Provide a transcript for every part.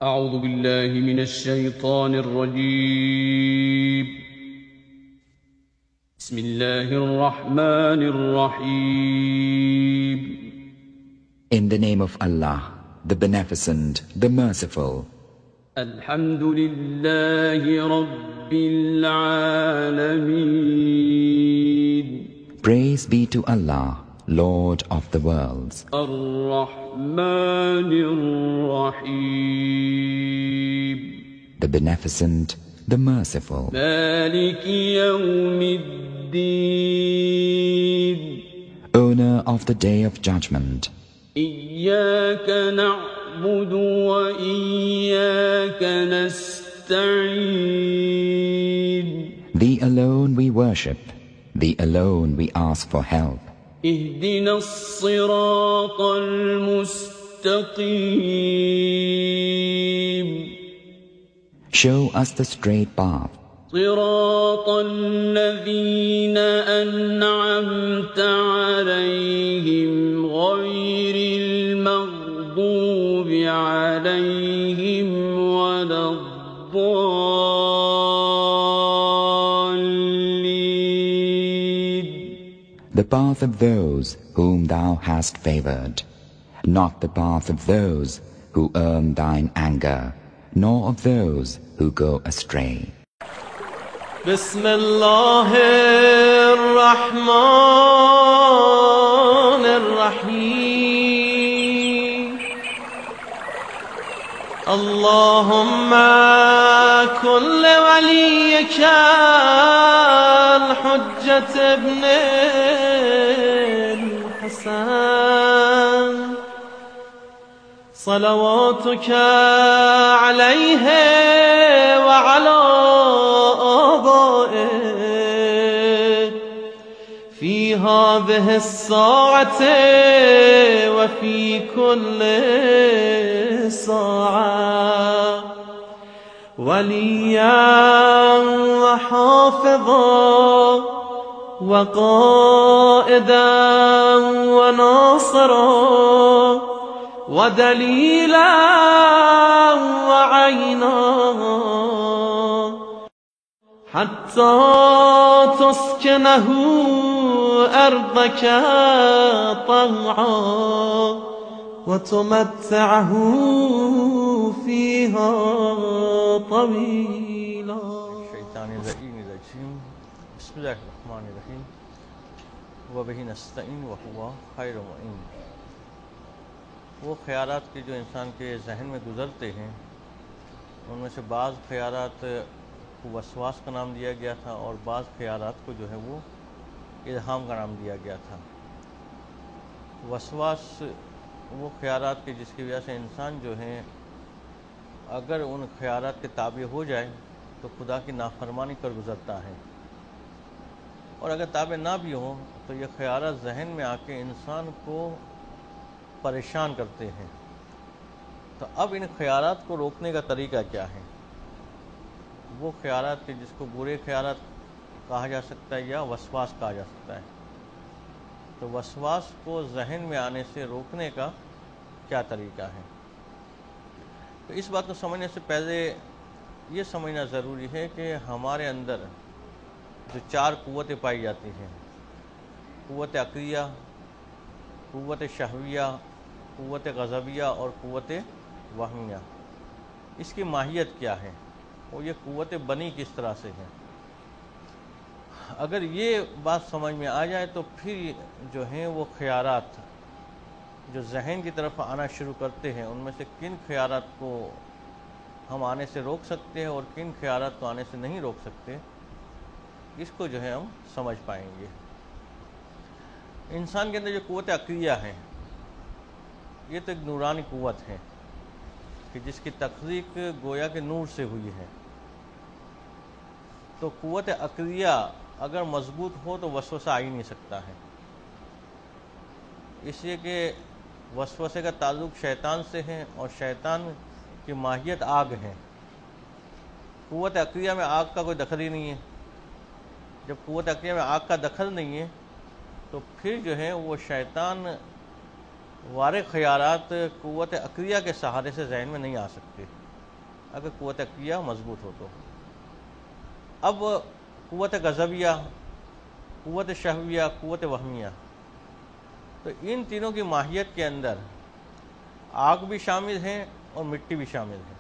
أعوذ بالله من الشيطان الرجيم. بسم الله الرحمن الرحيم. In the name of Allah, the Beneficent, the Merciful. الحمد لله رب العالمين. Praise be to Allah, Lord of the worlds. الرحمن الرحيم. The Beneficent, the Merciful. مالك يوم الدين. Owner of the Day of Judgment. إياك نعبد وإياك نستعين. Thee alone we worship, Thee alone we ask for help. اهدنا الصراط المستقيم. Show us the straight path. صراط الذين أنعمت عليهم غير المغضوب عليهم ولا الضالين. The path of those whom Thou hast favored, not the path of those who earn Thine anger, nor of those who go astray. بسم الله الرحمن الرحيم. اللهم كن لوليك الحجة ابن الحسن صلواتك عليه وعلى آبائه في هذه الساعة وفي كل ساعة وليا وحافظا وقائدا وناصرا ودليلا وعينا حتى تسكنه أرضك طوعا وتمتعه فيها طويلا. الشیطان الرجیم بسم اللہ الرحمن الرحیم وبہ نستعین وہو خیر معین. وہ خیالات کے جو انسان کے ذہن میں گزرتے ہیں ان میں سے بعض خیالات کو وسواس کا نام دیا گیا تھا اور بعض خیالات کو جو ہے وہ الہام کا نام دیا گیا تھا. وسواس وہ خیالات کے جس کی وجہ سے انسان جو ہے اگر ان خیالات کے تابع ہو جائے تو خدا کی نافرمانی کر گزرتا ہے، اور اگر تابع نہ بھی ہو تو یہ خیالات ذہن میں آ کے انسان کو پریشان کرتے ہیں. تو اب ان خیالات کو روکنے کا طریقہ کیا ہے؟ وہ خیالات کے جس کو برے خیالات کہا جا سکتا ہے یا وسواس کہا جا سکتا ہے، تو وسواس کو ذہن میں آنے سے روکنے کا کیا طریقہ ہے؟ تو اس بات کو سمجھنے سے پہلے یہ سمجھنا ضروری ہے کہ ہمارے اندر جو چار قوتیں پائی جاتی ہیں، قوت عقلیہ، قوت شہویہ، قوت غضبیہ اور قوت وہمیہ، اس کی ماہیت کیا ہے؟ وہ یہ قوتیں بنی کس طرح سے ہیں؟ اگر یہ بات سمجھ میں آ جائے تو پھر جو ہیں وہ خیالات جو ذہن کی طرف آنا شروع کرتے ہیں ان میں سے کن خیالات کو ہم آنے سے روک سکتے ہیں اور کن خیالات کو آنے سے نہیں روک سکتے، اس کو جو ہے ہم سمجھ پائیں گے. انسان کے اندر جو قوت عقلیہ ہے یہ تو ایک نورانی قوت ہے کہ جس کی تخلیق گویا کہ نور سے ہوئی ہے. تو قوت عقلیہ اگر مضبوط ہو تو وسوسہ آ ہی نہیں سکتا ہے، اس لیے کہ وسوسے کا تعلق شیطان سے ہے اور شیطان کی ماہیت آگ ہے. قوت عقلیہ میں آگ کا کوئی دخل ہی نہیں ہے. جب قوت عقلیہ میں آگ کا دخل نہیں ہے تو پھر جو ہے وہ شیطان وارے خیالات قوت عقلیہ کے سہارے سے ذہن میں نہیں آ سکتے. اگر قوت عقلیہ مضبوط ہو تو. اب قوت غضبیہ، قوت شہویہ، قوت وہمیہ، تو ان تینوں کی ماہیت کے اندر آگ بھی شامل ہیں اور مٹی بھی شامل ہے،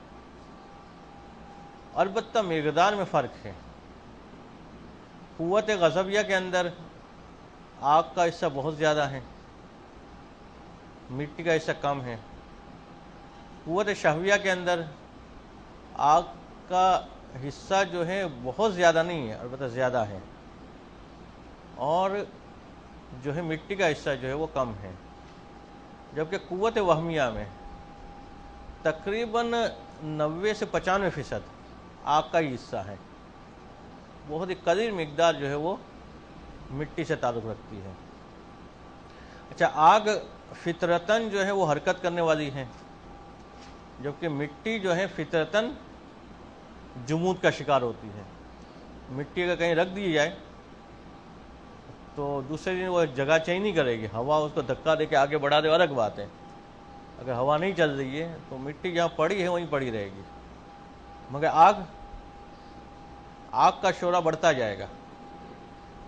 البتہ مقدار میں فرق ہے. قوت غضبیہ کے اندر آگ کا حصہ بہت زیادہ ہے، مٹی کا حصہ کم ہے. قوت شہویہ کے اندر آگ کا حصہ جو ہے بہت زیادہ نہیں ہے، البتہ زیادہ ہے، اور جو ہے مٹی کا حصہ جو ہے وہ کم ہے. جبکہ قوت وہمیہ میں تقریباً 90 سے 95% آگ کا ہی حصہ ہے، بہت ہی قلیل مقدار جو ہے وہ مٹی سے تعلق رکھتی ہے. اچھا، آگ فطرتاً جو ہے وہ حرکت کرنے والی ہے، جبکہ مٹی جو ہے فطرتاً جمود کا شکار ہوتی ہے. مٹی اگر کہیں رکھ دی جائے تو دوسرے دن وہ جگہ چینج نہیں کرے گی، ہوا اس کو دھکا دے کے آگے بڑھا دے الگ بات ہے. اگر ہوا نہیں چل رہی ہے تو مٹی جہاں پڑی ہے وہیں پڑی رہے گی. مگر آگ کا شعلہ بڑھتا جائے گا،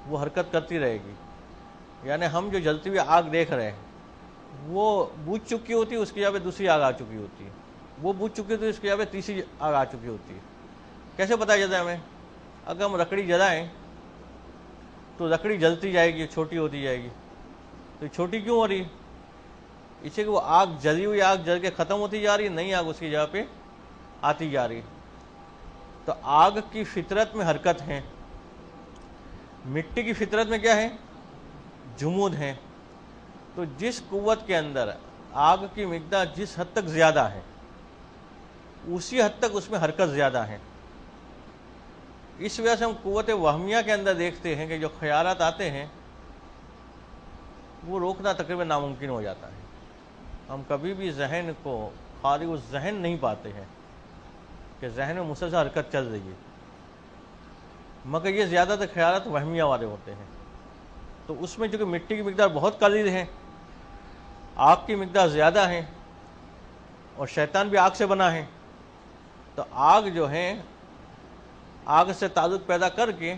وہ حرکت کرتی رہے گی. یعنی ہم جو جلتی ہوئی آگ دیکھ رہے ہیں وہ بجھ چکی ہوتی ہے، اس کی جگہ پہ دوسری آگ آ چکی ہوتی ہے، وہ بجھ چکی ہوتی ہے، اس کی جگہ پہ تیسری آگ آ چکی ہوتی ہے. کیسے پتہ چلتا ہے ہمیں؟ اگر ہم لکڑی جلائیں تو لکڑی جلتی جائے گی، چھوٹی ہوتی جائے گی. تو چھوٹی کیوں ہو رہی؟ اس سے کہ وہ آگ جلی ہوئی آگ جل کے ختم ہوتی جا رہی ہے، نئی آگ اس کی جگہ پہ آتی جا رہی. تو آگ کی فطرت میں حرکت ہے، مٹی کی فطرت میں کیا ہے؟ جمود ہے. تو جس قوت کے اندر آگ کی مقدار جس حد تک زیادہ ہے اسی حد تک اس میں حرکت زیادہ ہے. اس وجہ سے ہم قوت وہمیہ کے اندر دیکھتے ہیں کہ جو خیالات آتے ہیں وہ روکنا تقریباً ناممکن ہو جاتا ہے. ہم کبھی بھی ذہن کو خالی اس ذہن نہیں پاتے ہیں کہ ذہن میں مسلسل حرکت چل رہی ہے، مگر یہ زیادہ تر خیالات وہمیہ والے ہوتے ہیں. تو اس میں چونکہ مٹی کی مقدار بہت قلیل ہے، آگ کی مقدار زیادہ ہے، اور شیطان بھی آگ سے بنا ہے، تو آگ جو ہے آگ سے تعلق پیدا کر کے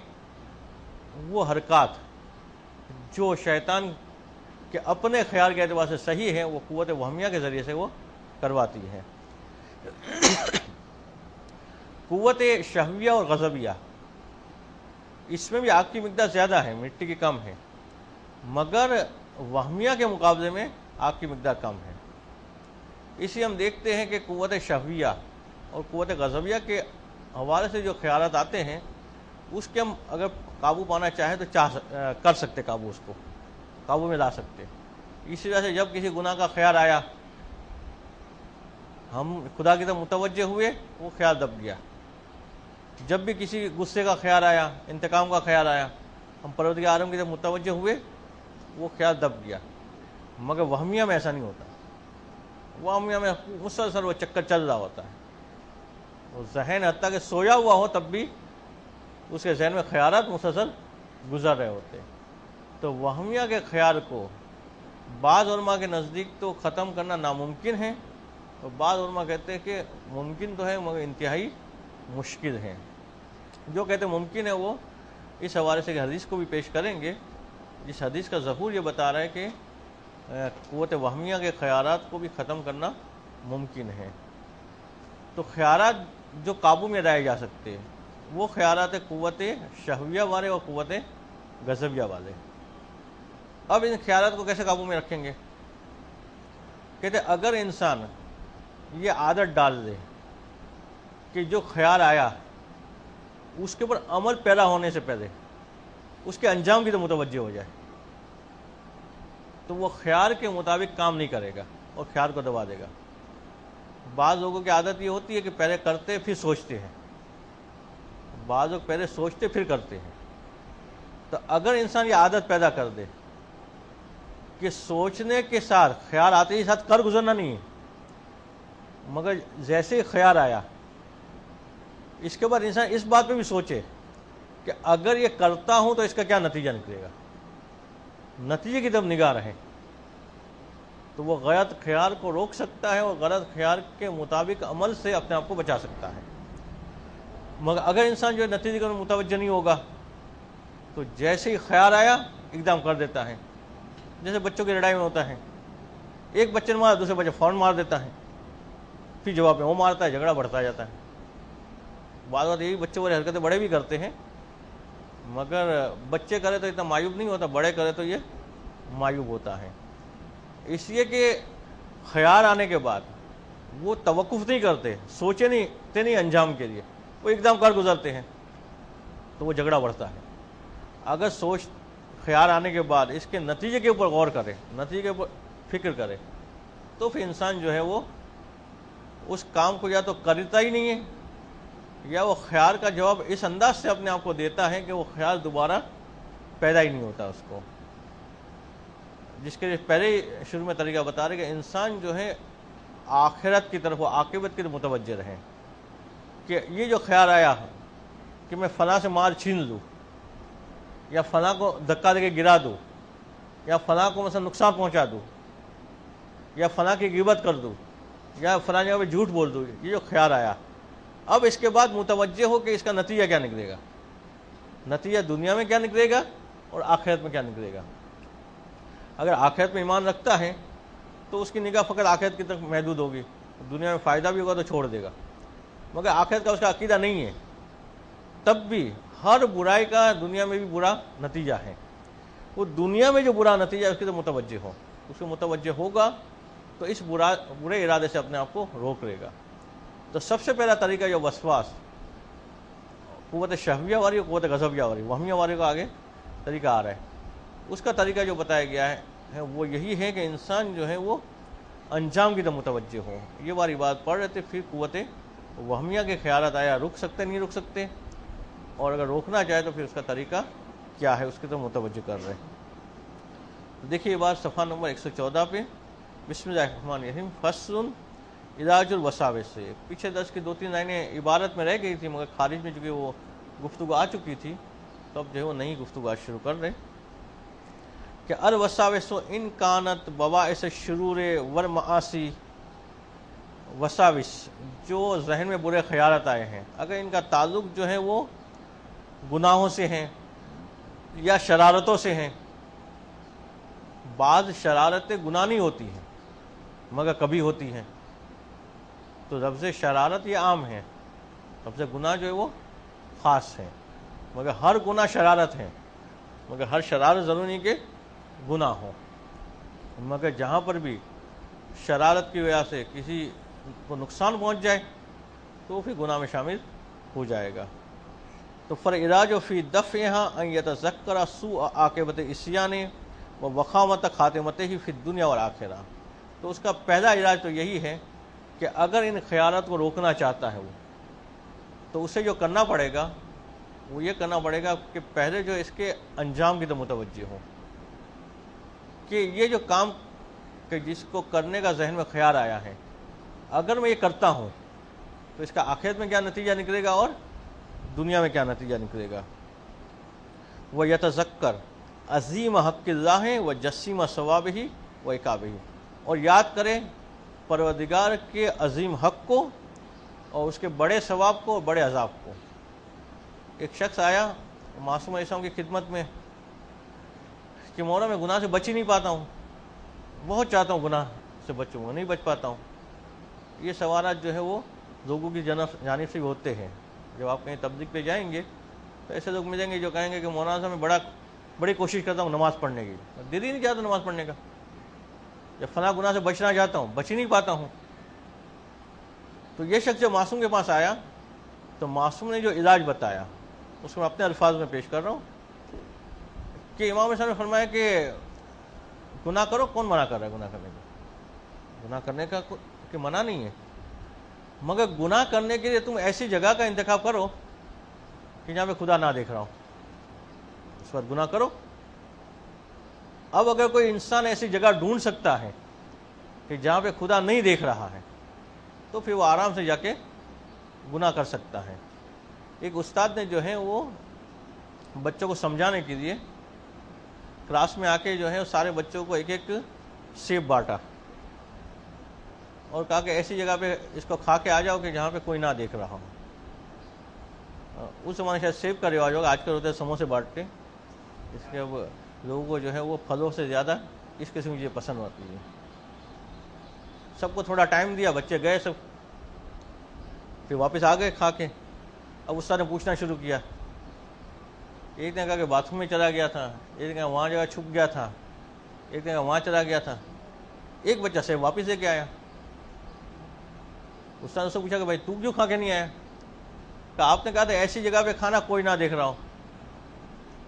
وہ حرکات جو شیطان کے اپنے خیال کے اعتبار سے صحیح ہے وہ قوت وہمیہ کے ذریعے سے وہ کرواتی ہے. قوت شہویہ اور غضبیہ، اس میں بھی آگ کی مقدار زیادہ ہے، مٹی کی کم ہے، مگر وہمیہ کے مقابلے میں آگ کی مقدار کم ہے. اس لیے ہم دیکھتے ہیں کہ قوت شہویہ اور قوت غضبیہ کے حوالے سے جو خیالات آتے ہیں اس کے ہم اگر قابو پانا چاہیں تو کر سکتے، قابو اس کو قابو میں لا سکتے. اسی وجہ سے جب کسی گناہ کا خیال آیا ہم خدا کی طرف متوجہ ہوئے، وہ خیال دب گیا. جب بھی کسی غصے کا خیال آیا، انتقام کا خیال آیا، ہم پروردگار عالم کی طرف متوجہ ہوئے، وہ خیال دب گیا. مگر وہمیہ میں ایسا نہیں ہوتا. وہمیہ میں مسلسل وہ چکر چل رہا ہوتا ہے. وہ ذہن حتیٰ کہ سویا ہوا ہو تب بھی اس کے ذہن میں خیالات مسلسل گزر رہے ہوتے ہیں. تو وہمیہ کے خیال کو بعض علماء کے نزدیک تو ختم کرنا ناممکن ہے، اور بعض علماء کہتے ہیں کہ ممکن تو ہے مگر انتہائی مشکل ہے. جو کہتے ہیں ممکن ہے وہ اس حوالے سے حدیث کو بھی پیش کریں گے، جس حدیث کا ظہور یہ بتا رہا ہے کہ قوت وہمیہ کے خیالات کو بھی ختم کرنا ممکن ہے. تو خیالات جو قابو میں لائے جا سکتے ہیں وہ خیالات قوت شہویہ والے اور قوت غضبیہ والے. اب ان خیالات کو کیسے قابو میں رکھیں گے؟ کہتے اگر انسان یہ عادت ڈال دے کہ جو خیال آیا اس کے اوپر عمل پیدا ہونے سے پہلے اس کے انجام کی تو متوجہ ہو جائے، تو وہ خیال کے مطابق کام نہیں کرے گا اور خیال کو دبا دے گا. بعض لوگوں کی عادت یہ ہوتی ہے کہ پہلے کرتے پھر سوچتے ہیں، بعض لوگ پہلے سوچتے پھر کرتے ہیں. تو اگر انسان یہ عادت پیدا کر دے کہ سوچنے کے ساتھ خیال آتے ہی ساتھ کر گزرنا نہیں ہے، مگر جیسے ہی خیال آیا اس کے بعد انسان اس بات پہ بھی سوچے کہ اگر یہ کرتا ہوں تو اس کا کیا نتیجہ نکلے گا، نتیجے کی طرف نگاہ رہے. تو وہ غلط خیال کو روک سکتا ہے اور غلط خیال کے مطابق عمل سے اپنے آپ کو بچا سکتا ہے۔ مگر اگر انسان جو ہے نتیجے کا متوجہ نہیں ہوگا تو جیسے ہی خیال آیا اقدام کر دیتا ہے۔ جیسے بچوں کی لڑائی میں ہوتا ہے، ایک بچے نے مارا، دوسرے بچے فوراً مار دیتا ہے، پھر جواب میں وہ مارتا ہے، جھگڑا بڑھتا جاتا ہے۔ بعض بات یہی بچوں والی حرکتیں بڑے بھی کرتے ہیں، مگر بچے کرے تو اتنا معیوب نہیں ہوتا، بڑے کرے تو یہ معیوب ہوتا ہے۔ اس لیے کہ خیال آنے کے بعد وہ توقف نہیں کرتے، سوچے نہیں انجام کے لیے، وہ اقدام کر گزرتے ہیں، تو وہ جھگڑا بڑھتا ہے۔ اگر خیال آنے کے بعد اس کے نتیجے کے اوپر غور کرے، نتیجے کے اوپر فکر کرے، تو پھر انسان جو ہے وہ اس کام کو یا تو کرتا ہی نہیں ہے، یا وہ خیال کا جواب اس انداز سے اپنے آپ کو دیتا ہے کہ وہ خیال دوبارہ پیدا ہی نہیں ہوتا اس کو۔ جس کے پہلے ہی شروع میں طریقہ بتا رہے کہ انسان جو ہے آخرت کی طرف، عاقبت کی طرف متوجہ رہے، کہ یہ جو خیال آیا کہ میں فلاں سے مال چھین لوں، یا فلاں کو دھکا دے کے گرا دوں، یا فلاں کو مثلا نقصان پہنچا دوں، یا فلاں کی غیبت کر دوں، یا فلاں جگہ پہ جھوٹ بول دوں، یہ جو خیال آیا، اب اس کے بعد متوجہ ہو کہ اس کا نتیجہ کیا نکلے گا، نتیجہ دنیا میں کیا نکلے گا اور آخرت میں کیا نکلے گا۔ اگر آخرت میں ایمان رکھتا ہے تو اس کی نگاہ فقط آخرت کی طرف محدود ہوگی، دنیا میں فائدہ بھی ہوگا تو چھوڑ دے گا۔ مگر آخرت کا اس کا عقیدہ نہیں ہے، تب بھی ہر برائی کا دنیا میں بھی برا نتیجہ ہے، وہ دنیا میں جو برا نتیجہ ہے اس کی طرف متوجہ ہو، اس کو متوجہ ہوگا تو اس برے ارادے سے اپنے آپ کو روک لے گا۔ تو سب سے پہلا طریقہ جو وسواس، قوت شہویہ والی اور قوت غضبیہ والی، وہمیہ والی کا آگے طریقہ آ رہا ہے، اس کا طریقہ جو بتایا گیا ہے وہ یہی ہے کہ انسان جو ہے وہ انجام کی طرف متوجہ ہو۔ یہ والی بات پڑھ رہے تھے، پھر قوت وہمیہ کے خیالات آیا، رک سکتے نہیں رک سکتے، اور اگر روکنا چاہے تو پھر اس کا طریقہ کیا ہے، اس کی طرف متوجہ کر رہے ہیں۔ دیکھیے یہ بات صفحہ نمبر 114 پہ، بسم اللہ الرحمن الرحیم، فصل علاج الوساوس سے۔ پیچھے درس کی 2-3 لائنیں عبارت میں رہ گئی تھی، مگر خارج میں چونکہ وہ گفتگو آ چکی تھی تو اب جو ہے وہ نئی گفتگو آج شروع کر رہے کہ الوساوس ان کانت بواعث الشرور والمعاصی، وساوس جو ذہن میں برے خیالات آئے ہیں، اگر ان کا تعلق جو ہے وہ گناہوں سے ہیں یا شرارتوں سے ہیں، بعض شرارتیں گناہ نہیں ہوتی ہیں مگر کبھی ہوتی ہیں، تو لفظ شرارت یہ عام ہے، لفظ گناہ جو ہے وہ خاص ہے، مگر ہر گناہ شرارت ہے، مگر ہر شرارت ضروری نہیں کہ گناہ ہو، مگر جہاں پر بھی شرارت کی وجہ سے کسی کو نقصان پہنچ جائے تو پھر گناہ میں شامل ہو جائے گا۔ تو فالعلاج فی دفعها ان یتذکر سوء عاقبت عصیان و وخامت خاتمتہ فی الدنیا والآخرہ۔ تو اس کا پہلا علاج تو یہی ہے کہ اگر ان خیالات کو روکنا چاہتا ہے وہ، تو اسے جو کرنا پڑے گا وہ یہ کرنا پڑے گا کہ پہلے جو اس کے انجام کی طرف متوجہ ہو، کہ یہ جو کام کہ جس کو کرنے کا ذہن میں خیال آیا ہے، اگر میں یہ کرتا ہوں تو اس کا آخرت میں کیا نتیجہ نکلے گا اور دنیا میں کیا نتیجہ نکلے گا۔ وہ یتذکر عظیم حق اللہ و جسیم ثوابہ و عقابہ، اور یاد کرے پروردگار کے عظیم حق کو اور اس کے بڑے ثواب کو اور بڑے عذاب کو۔ ایک شخص آیا معصوم علیہ السلام کی خدمت میں کہ مولا میں گناہ سے بچ ہی نہیں پاتا ہوں، بہت چاہتا ہوں گناہ سے بچوں گا، نہیں بچ پاتا ہوں۔ یہ سوالات جو ہے وہ لوگوں کی جانب سے ہوتے ہیں۔ جب آپ کہیں تبلیغ پہ جائیں گے تو ایسے لوگ ملیں گے جو کہیں گے کہ مولانا صاحب میں بڑی کوشش کرتا ہوں نماز پڑھنے کی، دل ہی نہیں چاہتا نماز پڑھنے کا، جب فلاں گناہ سے بچنا چاہتا ہوں بچ ہی نہیں پاتا ہوں۔ تو یہ شخص جب معصوم کے پاس آیا تو معصوم نے جو علاج بتایا اس کو میں اپنے الفاظ میں پیش کر رہا ہوں کہ امام صاحب نے فرمایا کہ گناہ کرو، کون منع کر رہا ہے گناہ کرنے کا؟ گناہ کرنے کا کہ منع نہیں ہے، مگر گناہ کرنے کے لیے تم ایسی جگہ کا انتخاب کرو کہ جہاں پہ خدا نہ دیکھ رہا ہو، اس وقت گناہ کرو۔ اب اگر کوئی انسان ایسی جگہ ڈھونڈ سکتا ہے کہ جہاں پہ خدا نہیں دیکھ رہا ہے تو پھر وہ آرام سے جا کے گناہ کر سکتا ہے۔ ایک استاد نے جو ہے وہ بچوں کو سمجھانے کے لیے کلاس میں آ کے جو ہے سارے بچوں کو ایک ایک سیب بانٹا اور کہا کہ ایسی جگہ پہ اس کو کھا کے آ جاؤ کہ جہاں پہ کوئی نہ دیکھ رہا ہو. اس زمانے شاید سیب کا رواج ہوگا, آج کل ہوتے ہیں سموسے بانٹتے, اس لیے اب لوگوں کو جو ہے وہ پھلوں سے زیادہ اس قسم کی چیزیں پسند ہوتی ہے. سب کو تھوڑا ٹائم دیا, بچے گئے سب, پھر واپس آ گئے کھا کے. اب استاد نے پوچھنا شروع کیا, ایک نے کہا کہ باتھ روم میں چلا گیا تھا, ایک نے کہا وہاں جگہ چھپ گیا تھا, ایک نے کہا وہاں چلا گیا تھا. ایک بچہ سے واپس لے کے آیا. استاد نے اس سے پوچھا کہ بھائی تو کیوں کھا کے نہیں آیا؟ کہ آپ نے کہا تھا ایسی جگہ پہ کھانا کوئی نہ دیکھ رہا ہو.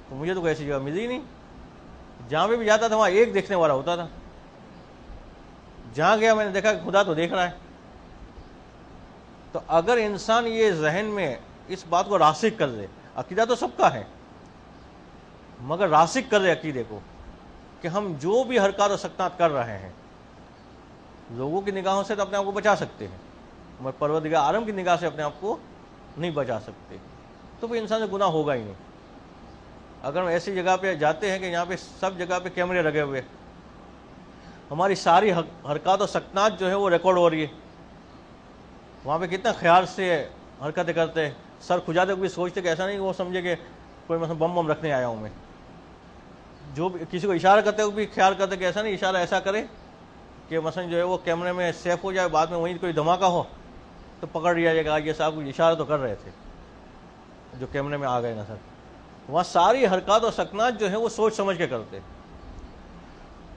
تو مجھے تو کوئی ایسی جگہ ملی ہی نہیں, جہاں پہ بھی جاتا تھا وہاں ایک دیکھنے والا ہوتا تھا. جہاں گیا میں نے دیکھا کہ خدا تو دیکھ رہا ہے. تو اگر انسان یہ ذہن میں اس بات کو راسخ کر دے, عقیدہ تو سب کا ہے, مگر راسخ کر دے عقیدے کو کہ ہم جو بھی حرکات و سکنات کر رہے ہیں لوگوں کی نگاہوں سے تو اپنے آپ کو بچا سکتے ہیں, مگر پروردگار عالم کی نگاہ سے اپنے آپ کو نہیں بچا سکتے, تو پھر انسان سے گناہ ہوگا ہی نہیں. اگر ہم ایسی جگہ پہ جاتے ہیں کہ یہاں پہ سب جگہ پہ کیمرے لگے ہوئے, ہماری ساری حرکات و سکنات جو ہے وہ ریکارڈ ہو رہی ہے, وہاں پہ کتنا خیال سے حرکتیں کرتے ہیں, سر کھجاتے ہوئے سوچتے کہ ایسا نہیں وہ سمجھے کہ کوئی مثلا بم رکھنے آیا ہوں میں. جو بھی کسی کو اشارہ کرتے ہوئے بھی خیال کرتے کہ ایسا نہیں اشارہ ایسا کرے کہ مثلا جو ہے وہ کیمرے میں سیف ہو جائے, بعد میں وہیں کوئی دھماکہ ہو تو پکڑ لیا جائے گا یہ صاحب کچھ اشارہ تو کر رہے تھے جو کیمرے میں آ گئے نا سر. وہاں ساری حرکات و سکنات جو ہے وہ سوچ سمجھ کے کرتے.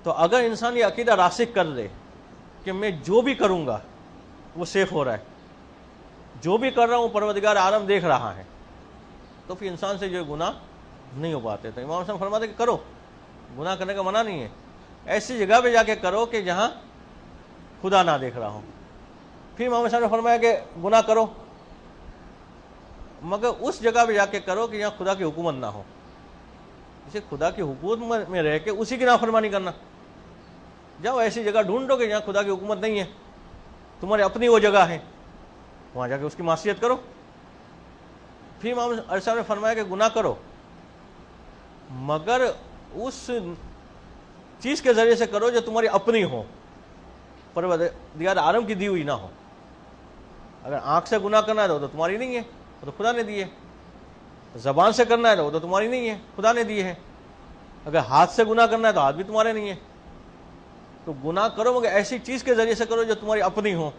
تو اگر انسان یہ عقیدہ راسخ کر دے کہ میں جو بھی کروں گا وہ سیف ہو رہا ہے, جو بھی کر رہا ہوں پروردگار عالم دیکھ رہا ہے, تو پھر انسان سے جو گناہ نہیں ہو پاتے. تو امام حسن فرماتے کہ کرو, گناہ کرنے کا منع نہیں ہے, ایسی جگہ پہ جا کے کرو کہ جہاں خدا نہ دیکھ رہا ہو. پھر امام حسن نے فرمایا کہ گناہ کرو مگر اس جگہ پہ جا کے کرو کہ جہاں خدا کی حکومت نہ ہو. اسے خدا کی حکومت میں رہ کے اسی کی نافرمانی کرنا. جاؤ ایسی جگہ ڈھونڈو کہ جہاں خدا کی حکومت نہیں ہے, تمہاری اپنی وہ جگہ ہے, وہاں جا کے اس کی معصیت کرو. پھر امام علیہ نے فرمایا کہ گناہ کرو مگر اس چیز کے ذریعے سے کرو جو تمہاری اپنی ہو, پروردگار عالم کی دی ہوئی نہ ہو. اگر آنکھ سے گناہ کرنا ہے تو تمہاری نہیں ہے, وہ تو خدا نے دی ہے. زبان سے کرنا ہے تو وہ تو تمہاری نہیں ہے, خدا نے دی ہے. اگر ہاتھ سے گناہ کرنا ہے تو ہاتھ بھی تمہارے نہیں ہے. تو گناہ کرو مگر ایسی چیز کے ذریعے سے کرو جو تمہاری اپنی ہو,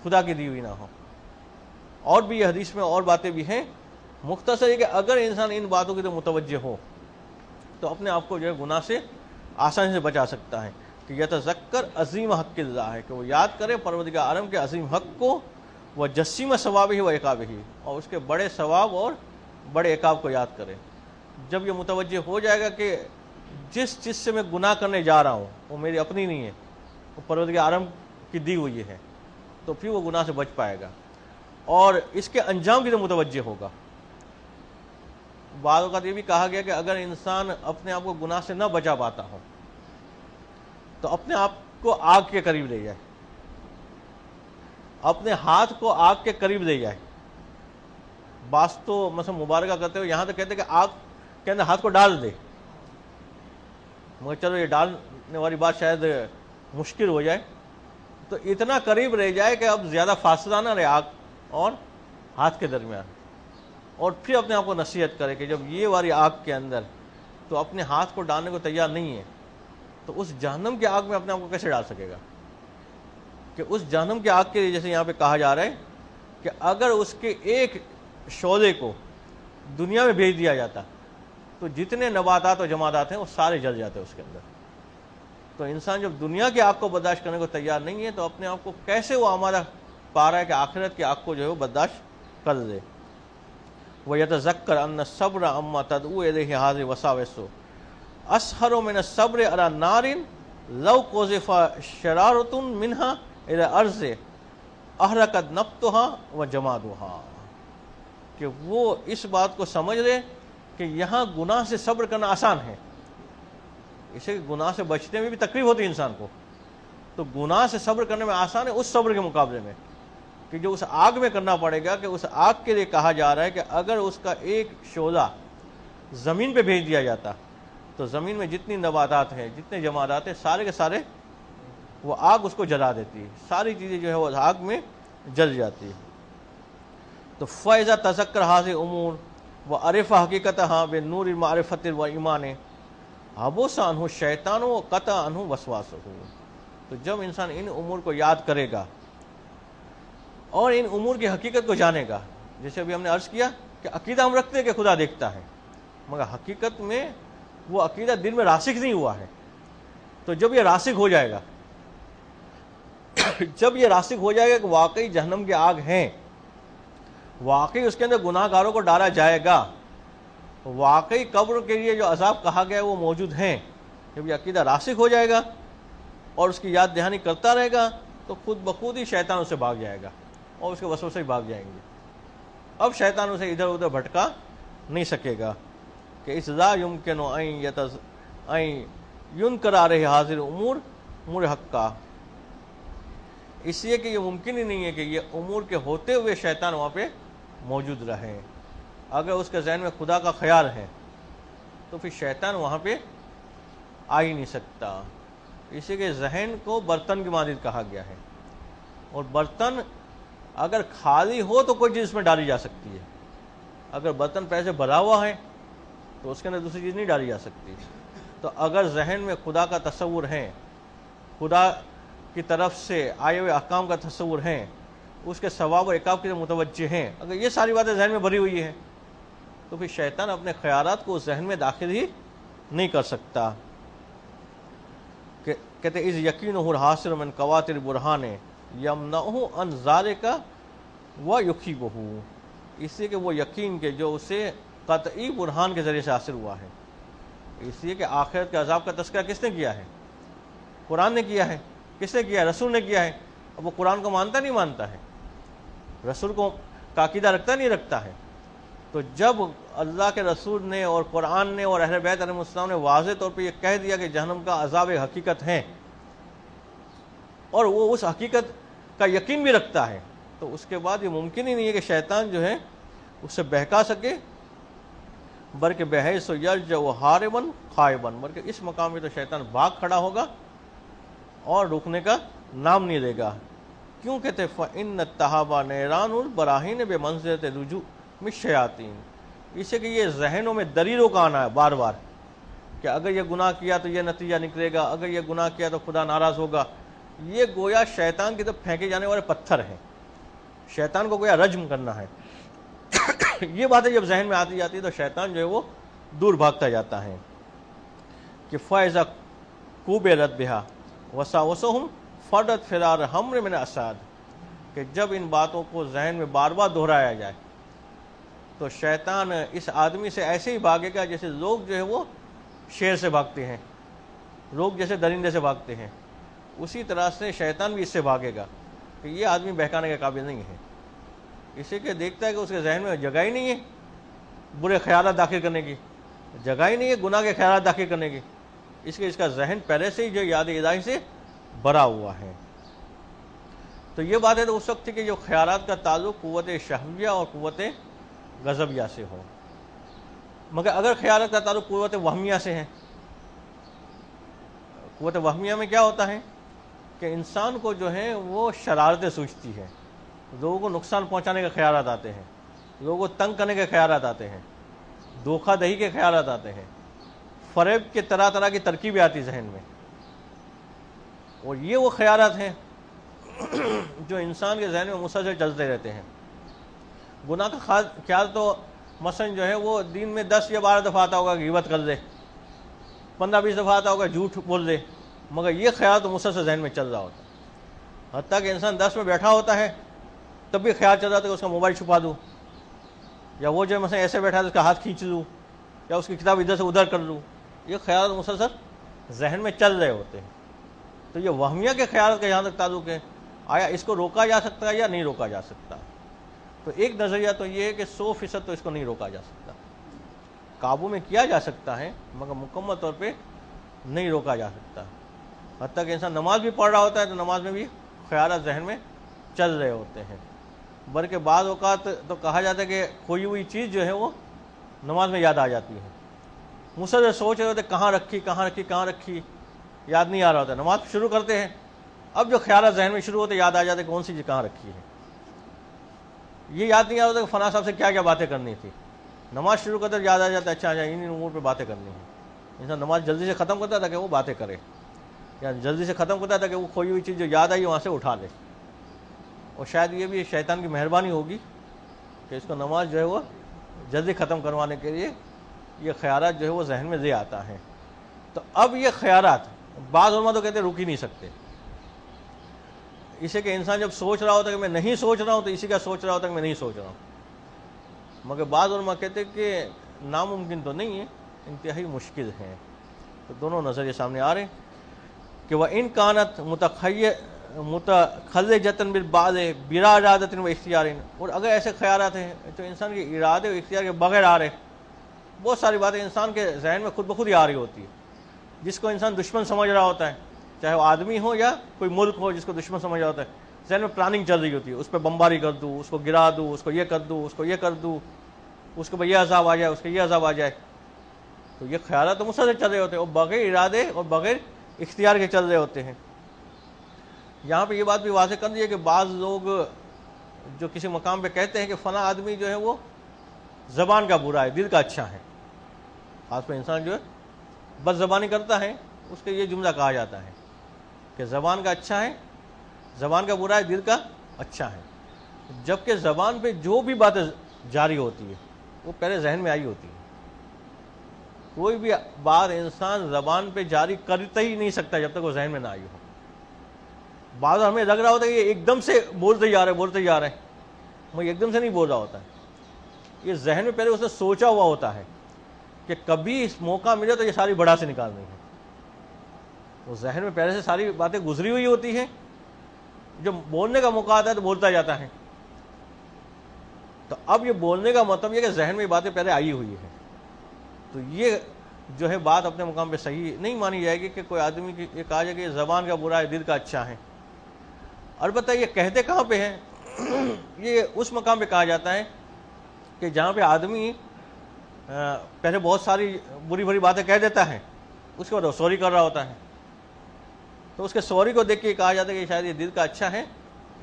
خدا کی دی ہوئی نہ ہو. اور بھی یہ حدیث میں اور باتیں بھی ہیں. مختصر یہ کہ اگر انسان ان باتوں کی تو متوجہ ہو تو اپنے آپ کو جو ہے گناہ سے آسانی سے بچا سکتا ہے. کہ یتذکر عظیم حق اللہ ہے, کہ وہ یاد کرے پروردگار عالم کے عظیم حق کو, وہ جسیم ثواب ہی و عقاب ہی, اور اس کے بڑے ثواب اور بڑے عقاب کو یاد کرے. جب یہ متوجہ ہو جائے گا کہ جس چیز سے میں گناہ کرنے جا رہا ہوں وہ میری اپنی نہیں ہے, وہ پروردگار عالم کی دی ہوئی ہے, تو پھر وہ گناہ سے بچ پائے گا اور اس کے انجام کی تو متوجہ ہوگا. بعض اوقات یہ بھی کہا گیا کہ اگر انسان اپنے آپ کو گناہ سے نہ بچا پاتا ہو تو اپنے آپ کو آگ کے قریب لے جائے, اپنے ہاتھ کو آگ کے قریب لے جائے. بعض تو مثلا مبارکہ کرتے ہوئے یہاں تو کہتے کہ آگ کے اندر ہاتھ کو ڈال دے, مگر چلو یہ ڈالنے والی بات شاید مشکل ہو جائے, تو اتنا قریب رہ جائے کہ اب زیادہ فاصلہ نہ رہے آگ اور ہاتھ کے درمیان, اور پھر اپنے آپ کو نصیحت کرے کہ جب یہ والی آگ کے اندر تو اپنے ہاتھ کو ڈالنے کو تیار نہیں ہے تو اس جہنم کی آگ میں اپنے آپ کو کیسے ڈال سکے گا. کہ اس جہنم کی آگ کے لیے جیسے یہاں پہ کہا جا رہا ہے کہ اگر اس کے ایک شعلے کو دنیا میں بھیج دیا جاتا تو جتنے نباتات و جمادات ہیں وہ سارے جل جاتے اس کے اندر. تو انسان جب دنیا کی آگ کو برداشت کرنے کو تیار نہیں ہے تو اپنے آپ کو کیسے وہ آمادہ پا رہا ہے کہ آخرت کی آگ کو جو ہے وہ برداشت کر دے. وَيَتَذَكَّرْ أَنَّ الصَّبْرَ أَمَّا تَدْعُو إِلَيْهِ هَذِهِ وَسَاوِسُ أَسْهَرُ مِنَ الصَّبْرِ عَلَى نَارٍ لَوْ قُذِفَ شَرَارَةٌ مِنْهَا إِلَى الْأَرْضِ أَحْرَقَتْ نَبْتُهَا وَجَمَادُهَا. کہ وہ اس بات کو سمجھ لے کہ یہاں گناہ سے صبر کرنا آسان ہے. اسے گناہ سے بچنے میں بھی تکلیف ہوتی ہے انسان کو, تو گناہ سے صبر کرنے میں آسان ہے اس صبر کے مقابلے میں کہ جو اس آگ میں کرنا پڑے گا. کہ اس آگ کے لیے کہا جا رہا ہے کہ اگر اس کا ایک شعلہ زمین پہ بھیج دیا جاتا تو زمین میں جتنی نباتات ہیں جتنے جمادات ہیں سارے کے سارے وہ آگ اس کو جلا دیتی ہے، ساری چیزیں جو ہے وہ آگ میں جل جاتی ہے۔ تو فَإِذَا تَذَكَّرَ هَذِهِ الْأُمُورَ وَعَرِفَ حَقِيقَتَهَا بِنُورِ الْمَعْرِفَةِ وَالْإِيمَانِ حَبَسَ عَنْهُ الشَّيْطَانُ وَقَطَعَ عَنْهُ وَسْوَاسَهُ۔ تو جب انسان ان امور کو یاد کرے گا اور ان امور کی حقیقت کو جانے گا، جیسے ابھی ہم نے عرض کیا کہ عقیدہ ہم رکھتے ہیں کہ خدا دیکھتا ہے، مگر حقیقت میں وہ عقیدہ دل میں راسخ نہیں ہوا ہے۔ تو جب یہ راسخ ہو جائے گا جب یہ راسخ ہو جائے گا کہ واقعی جہنم کی آگ ہیں، واقعی اس کے اندر گناہ گاروں کو ڈالا جائے گا، واقعی قبر کے لیے جو عذاب کہا گیا ہے وہ موجود ہیں، جب یہ عقیدہ راسخ ہو جائے گا اور اس کی یاد دہانی کرتا رہے گا تو خود بخود ہی شیطان اسے بھاگ جائے گا اور اس کے وسوسے ہی بھاگ جائیں گے۔ اب شیطان اسے ادھر ادھر بھٹکا نہیں سکے گا کہ اس ذا یمکن ان ینکر علیہ حاضر امور حق کا، اس لیے کہ یہ ممکن ہی نہیں ہے کہ یہ امور کے ہوتے ہوئے شیطان وہاں پہ موجود رہے۔ اگر اس کے ذہن میں خدا کا خیال ہے تو پھر شیطان وہاں پہ آ ہی نہیں سکتا، اسی کہ ذہن کو برتن کی مانند کہا گیا ہے، اور برتن اگر خالی ہو تو کوئی چیز اس میں ڈالی جا سکتی ہے، اگر برتن پہلے سے بھرا ہوا ہے تو اس کے اندر دوسری چیز نہیں ڈالی جا سکتی۔ تو اگر ذہن میں خدا کا تصور ہے، خدا کی طرف سے آئے ہوئے احکام کا تصور ہے، اس کے ثواب و عقاب کے متوجہ ہیں، اگر یہ ساری باتیں ذہن میں بھری ہوئی ہیں تو پھر شیطان اپنے خیالات کو ذہن میں داخل ہی نہیں کر سکتا۔ کہتے از یقینہ الحاصل من قواتر البرہان یمنعہ عن ذالک ویخیبہ، اس لیے کہ وہ یقین کے جو اسے قطعی برہان کے ذریعے سے حاصل ہوا ہے، اس لیے کہ آخرت کے عذاب کا تذکرہ کس نے کیا ہے؟ قرآن نے کیا ہے۔ کس نے کیا ہے؟ رسول نے کیا ہے۔ اب وہ قرآن کو مانتا نہیں مانتا ہے، رسول کو کا عقیدہ رکھتا نہیں رکھتا ہے۔ تو جب اللہ کے رسول نے اور قرآن نے اور اہل بیت علیہ السلام نے واضح طور پہ یہ کہہ دیا کہ جہنم کا عذاب ایک حقیقت ہے اور وہ اس حقیقت کا یقین بھی رکھتا ہے، تو اس کے بعد یہ ممکن ہی نہیں ہے کہ شیطان جو ہے اس سے بہکا سکے، بلکہ بحیث یرجع حاربا خائبا، بلکہ اس مقام میں تو شیطان بھاگ کھڑا ہوگا اور رکنے کا نام نہیں لے گا۔ کیوں کہتے فَإِنَّ التَّهَابَ نِيرَانُ الْبَرَاهِينِ بِمَنزِلَةِ الرُّجُوعِ مِنَ الشَّيَاطِينِ، اس سے کہ یہ ذہنوں میں دلیلوں کا آنا ہے بار بار کہ اگر یہ گناہ کیا تو یہ نتیجہ نکلے گا، اگر یہ گناہ کیا تو خدا ناراض ہوگا، یہ گویا شیطان کی طرف پھینکے جانے والے پتھر ہیں، شیطان کو گویا رجم کرنا ہے۔ یہ باتیں جب ذہن میں آتی جاتی ہے تو شیطان جو ہے وہ دور بھاگتا جاتا ہے کہ فَإِذَا قُبِلَتْ بِهَا وَسَاوَسَهُمْ فَرَّتْ فِرَارَ الْحَمْرِ مِنَ الْأَسَادِ، کہ جب ان باتوں کو ذہن میں بار بار دہرایا جائے تو شیطان اس آدمی سے ایسے ہی بھاگے گا جیسے لوگ جو ہے وہ شیر سے بھاگتے ہیں، لوگ جیسے درندے سے بھاگتے ہیں، اسی طرح سے شیطان بھی اس سے بھاگے گا کہ یہ آدمی بہکانے کے قابل نہیں ہے، اسی کہ دیکھتا ہے کہ اس کے ذہن میں جگہ ہی نہیں ہے برے خیالات داخل کرنے کی، جگہ ہی نہیں ہے گناہ کے خیالات داخل کرنے کی، اس کا ذہن پہلے سے ہی جو یاد الہی سے بھرا ہوا ہے۔ تو یہ بات ہے تو اس وقت تھی کہ جو خیالات کا تعلق قوت شہویہ اور قوت غضبیہ سے ہو، مگر اگر خیالات کا تعلق قوت وہمیہ سے ہے، قوت وہمیہ میں کیا ہوتا ہے کہ انسان کو جو ہے وہ شرارتیں سوچتی ہے، لوگوں کو نقصان پہنچانے کے خیالات آتے ہیں، لوگوں کو تنگ کرنے کے خیالات آتے ہیں، دھوکہ دہی کے خیالات آتے ہیں، فریب کے طرح طرح کی ترکیبیں آتی ذہن میں، اور یہ وہ خیالات ہیں جو انسان کے ذہن میں مسلسل چلتے رہتے ہیں۔ گناہ کا خیال تو مثلا جو ہے وہ دن میں 10 یا 12 دفعہ آتا ہوگا غیبت کر دے، 15-20 دفعہ آتا ہوگا جھوٹ بول دے، مگر یہ خیال تو مسلسل ذہن میں چل رہا ہوتا ہے، حتیٰ کہ انسان 10 میں بیٹھا ہوتا ہے تب بھی خیال چل رہا تھا کہ اس کا موبائل چھپا دوں، یا وہ جو مثلا ایسے بیٹھا ہے اس کا ہاتھ کھینچ لوں، یا اس کی کتاب ادھر سے ادھر کر لوں، یہ خیالات مسلسل ذہن میں چل رہے ہوتے ہیں۔ تو یہ وہمیہ کے خیالات کا جہاں تک تعلق ہے، آیا اس کو روکا جا سکتا ہے یا نہیں روکا جا سکتا؟ تو ایک نظریہ تو یہ ہے کہ 100% تو اس کو نہیں روکا جا سکتا، قابو میں کیا جا سکتا ہے مگر مکمل طور پہ نہیں روکا جا سکتا، حتیٰ کہ انسان نماز بھی پڑھ رہا ہوتا ہے تو نماز میں بھی خیالات ذہن میں چل رہے ہوتے ہیں، بلکہ بعض اوقات تو کہا جاتا ہے کہ کھوئی ہوئی چیز جو ہے وہ نماز میں یاد آ جاتی ہے، مسلسل سوچ رہے ہوتے کہاں رکھی یاد نہیں آ رہا ہوتا، نماز شروع کرتے ہیں اب جو خیالات ذہن میں شروع ہوتے یاد آ جاتے کون سی چیز کہاں رکھی ہے. یہ یاد نہیں آتا کہ فلاں صاحب سے کیا کیا باتیں کرنی تھی. نماز شروع کرتے یاد آ جاتا ہے اچھا ان امور پہ باتیں کرنی ہیں. انسان نماز جلدی سے ختم کرتا تھا کہ وہ باتیں کرے, یا جلدی سے ختم کرتا تھا کہ وہ کھوئی ہوئی چیز جو یاد آئی وہاں سے اٹھا لے. اور شاید یہ بھی شیطان کی مہربانی ہوگی کہ اس کو نماز جو ہے وہ جلدی ختم کروانے کے لیے یہ خیالات جو ہے وہ ذہن میں دے آتا ہے. تو اب یہ خیالات بعض علماء تو کہتے ہیں رک ہی نہیں سکتے. اسے کہ انسان جب سوچ رہا ہوتا ہے کہ میں نہیں سوچ رہا ہوں تو اسی کا سوچ رہا ہوتا ہے کہ میں نہیں سوچ رہا ہوں. مگر بعض علماء کہتے ہیں کہ ناممکن تو نہیں ہے, انتہائی مشکل ہے. تو دونوں نظریے سامنے آ رہے ہیں کہ وہ ان کانت متخلجۃ بالبعض بلا ارادۃ و اختیار, اور اگر ایسے خیالات ہیں تو انسان کے ارادے اور اختیار کے بغیر آ رہے. بہت ساری باتیں انسان کے ذہن میں خود بخود ہی آ رہی ہوتی ہے, جس کو انسان دشمن سمجھ رہا ہوتا ہے, چاہے وہ آدمی ہو یا کوئی ملک ہو جس کو دشمن سمجھ رہا ہوتا ہے. ذہن میں پلاننگ چل رہی ہوتی ہے, اس پہ بمباری کر دوں, اس کو گرا دوں, اس کو یہ کر دوں, اس کو یہ کر دوں, اس کو یہ عذاب آ جائے, اس کو یہ عذاب آ جائے. تو یہ خیالات تو مسلسل چل رہے ہوتے ہیں اور بغیر ارادے اور بغیر اختیار کے چل رہے ہوتے ہیں. یہاں پہ یہ بات بھی واضح کر دی ہے کہ بعض لوگ جو کسی مقام پہ کہتے ہیں کہ فلاں آدمی جو ہے وہ زبان کا برا ہے, دل کا اچھا ہے. خاص پہ انسان جو ہے بد زبانی کرتا ہے اس کے یہ جملہ کہا جاتا ہے کہ زبان کا اچھا ہے, زبان کا برا ہے, دل کا اچھا ہے. جبکہ زبان پہ جو بھی باتیں جاری ہوتی ہے وہ پہلے ذہن میں آئی ہوتی ہے. کوئی بھی بات انسان زبان پہ جاری کرتا ہی نہیں سکتا جب تک وہ ذہن میں نہ آئی ہو. بعض ہمیں لگ رہا ہوتا ہے کہ یہ ایک دم سے بولتے جا رہے ہیں, وہ ایک دم سے نہیں بول رہا ہوتا ہے. یہ ذہن میں پہلے اس نے سوچا ہوا ہوتا ہے کہ کبھی اس موقع ملے تو یہ ساری بڑا سے نکالنی ہے. وہ ذہن میں پہلے سے ساری باتیں گزری ہوئی ہوتی ہیں, جب بولنے کا موقع آتا ہے تو بولتا جاتا ہے. تو اب یہ بولنے کا مطلب یہ کہ ذہن میں یہ باتیں پہلے آئی ہوئی ہے. تو یہ جو ہے بات اپنے مقام پہ صحیح نہیں مانی جائے گی کہ کوئی آدمی کی یہ کہا جائے کہ زبان کا برا ہے, دل کا اچھا ہے. البتہ یہ کہتے کہاں پہ ہیں, یہ اس مقام پہ کہا جاتا ہے کہ جہاں پہ آدمی پہلے بہت ساری بری بری باتیں کہہ دیتا ہے, اس کے بعد وہ سوری کر رہا ہوتا ہے. تو اس کے سوری کو دیکھ کے کہا جاتا ہے کہ شاید یہ دل کا اچھا ہے,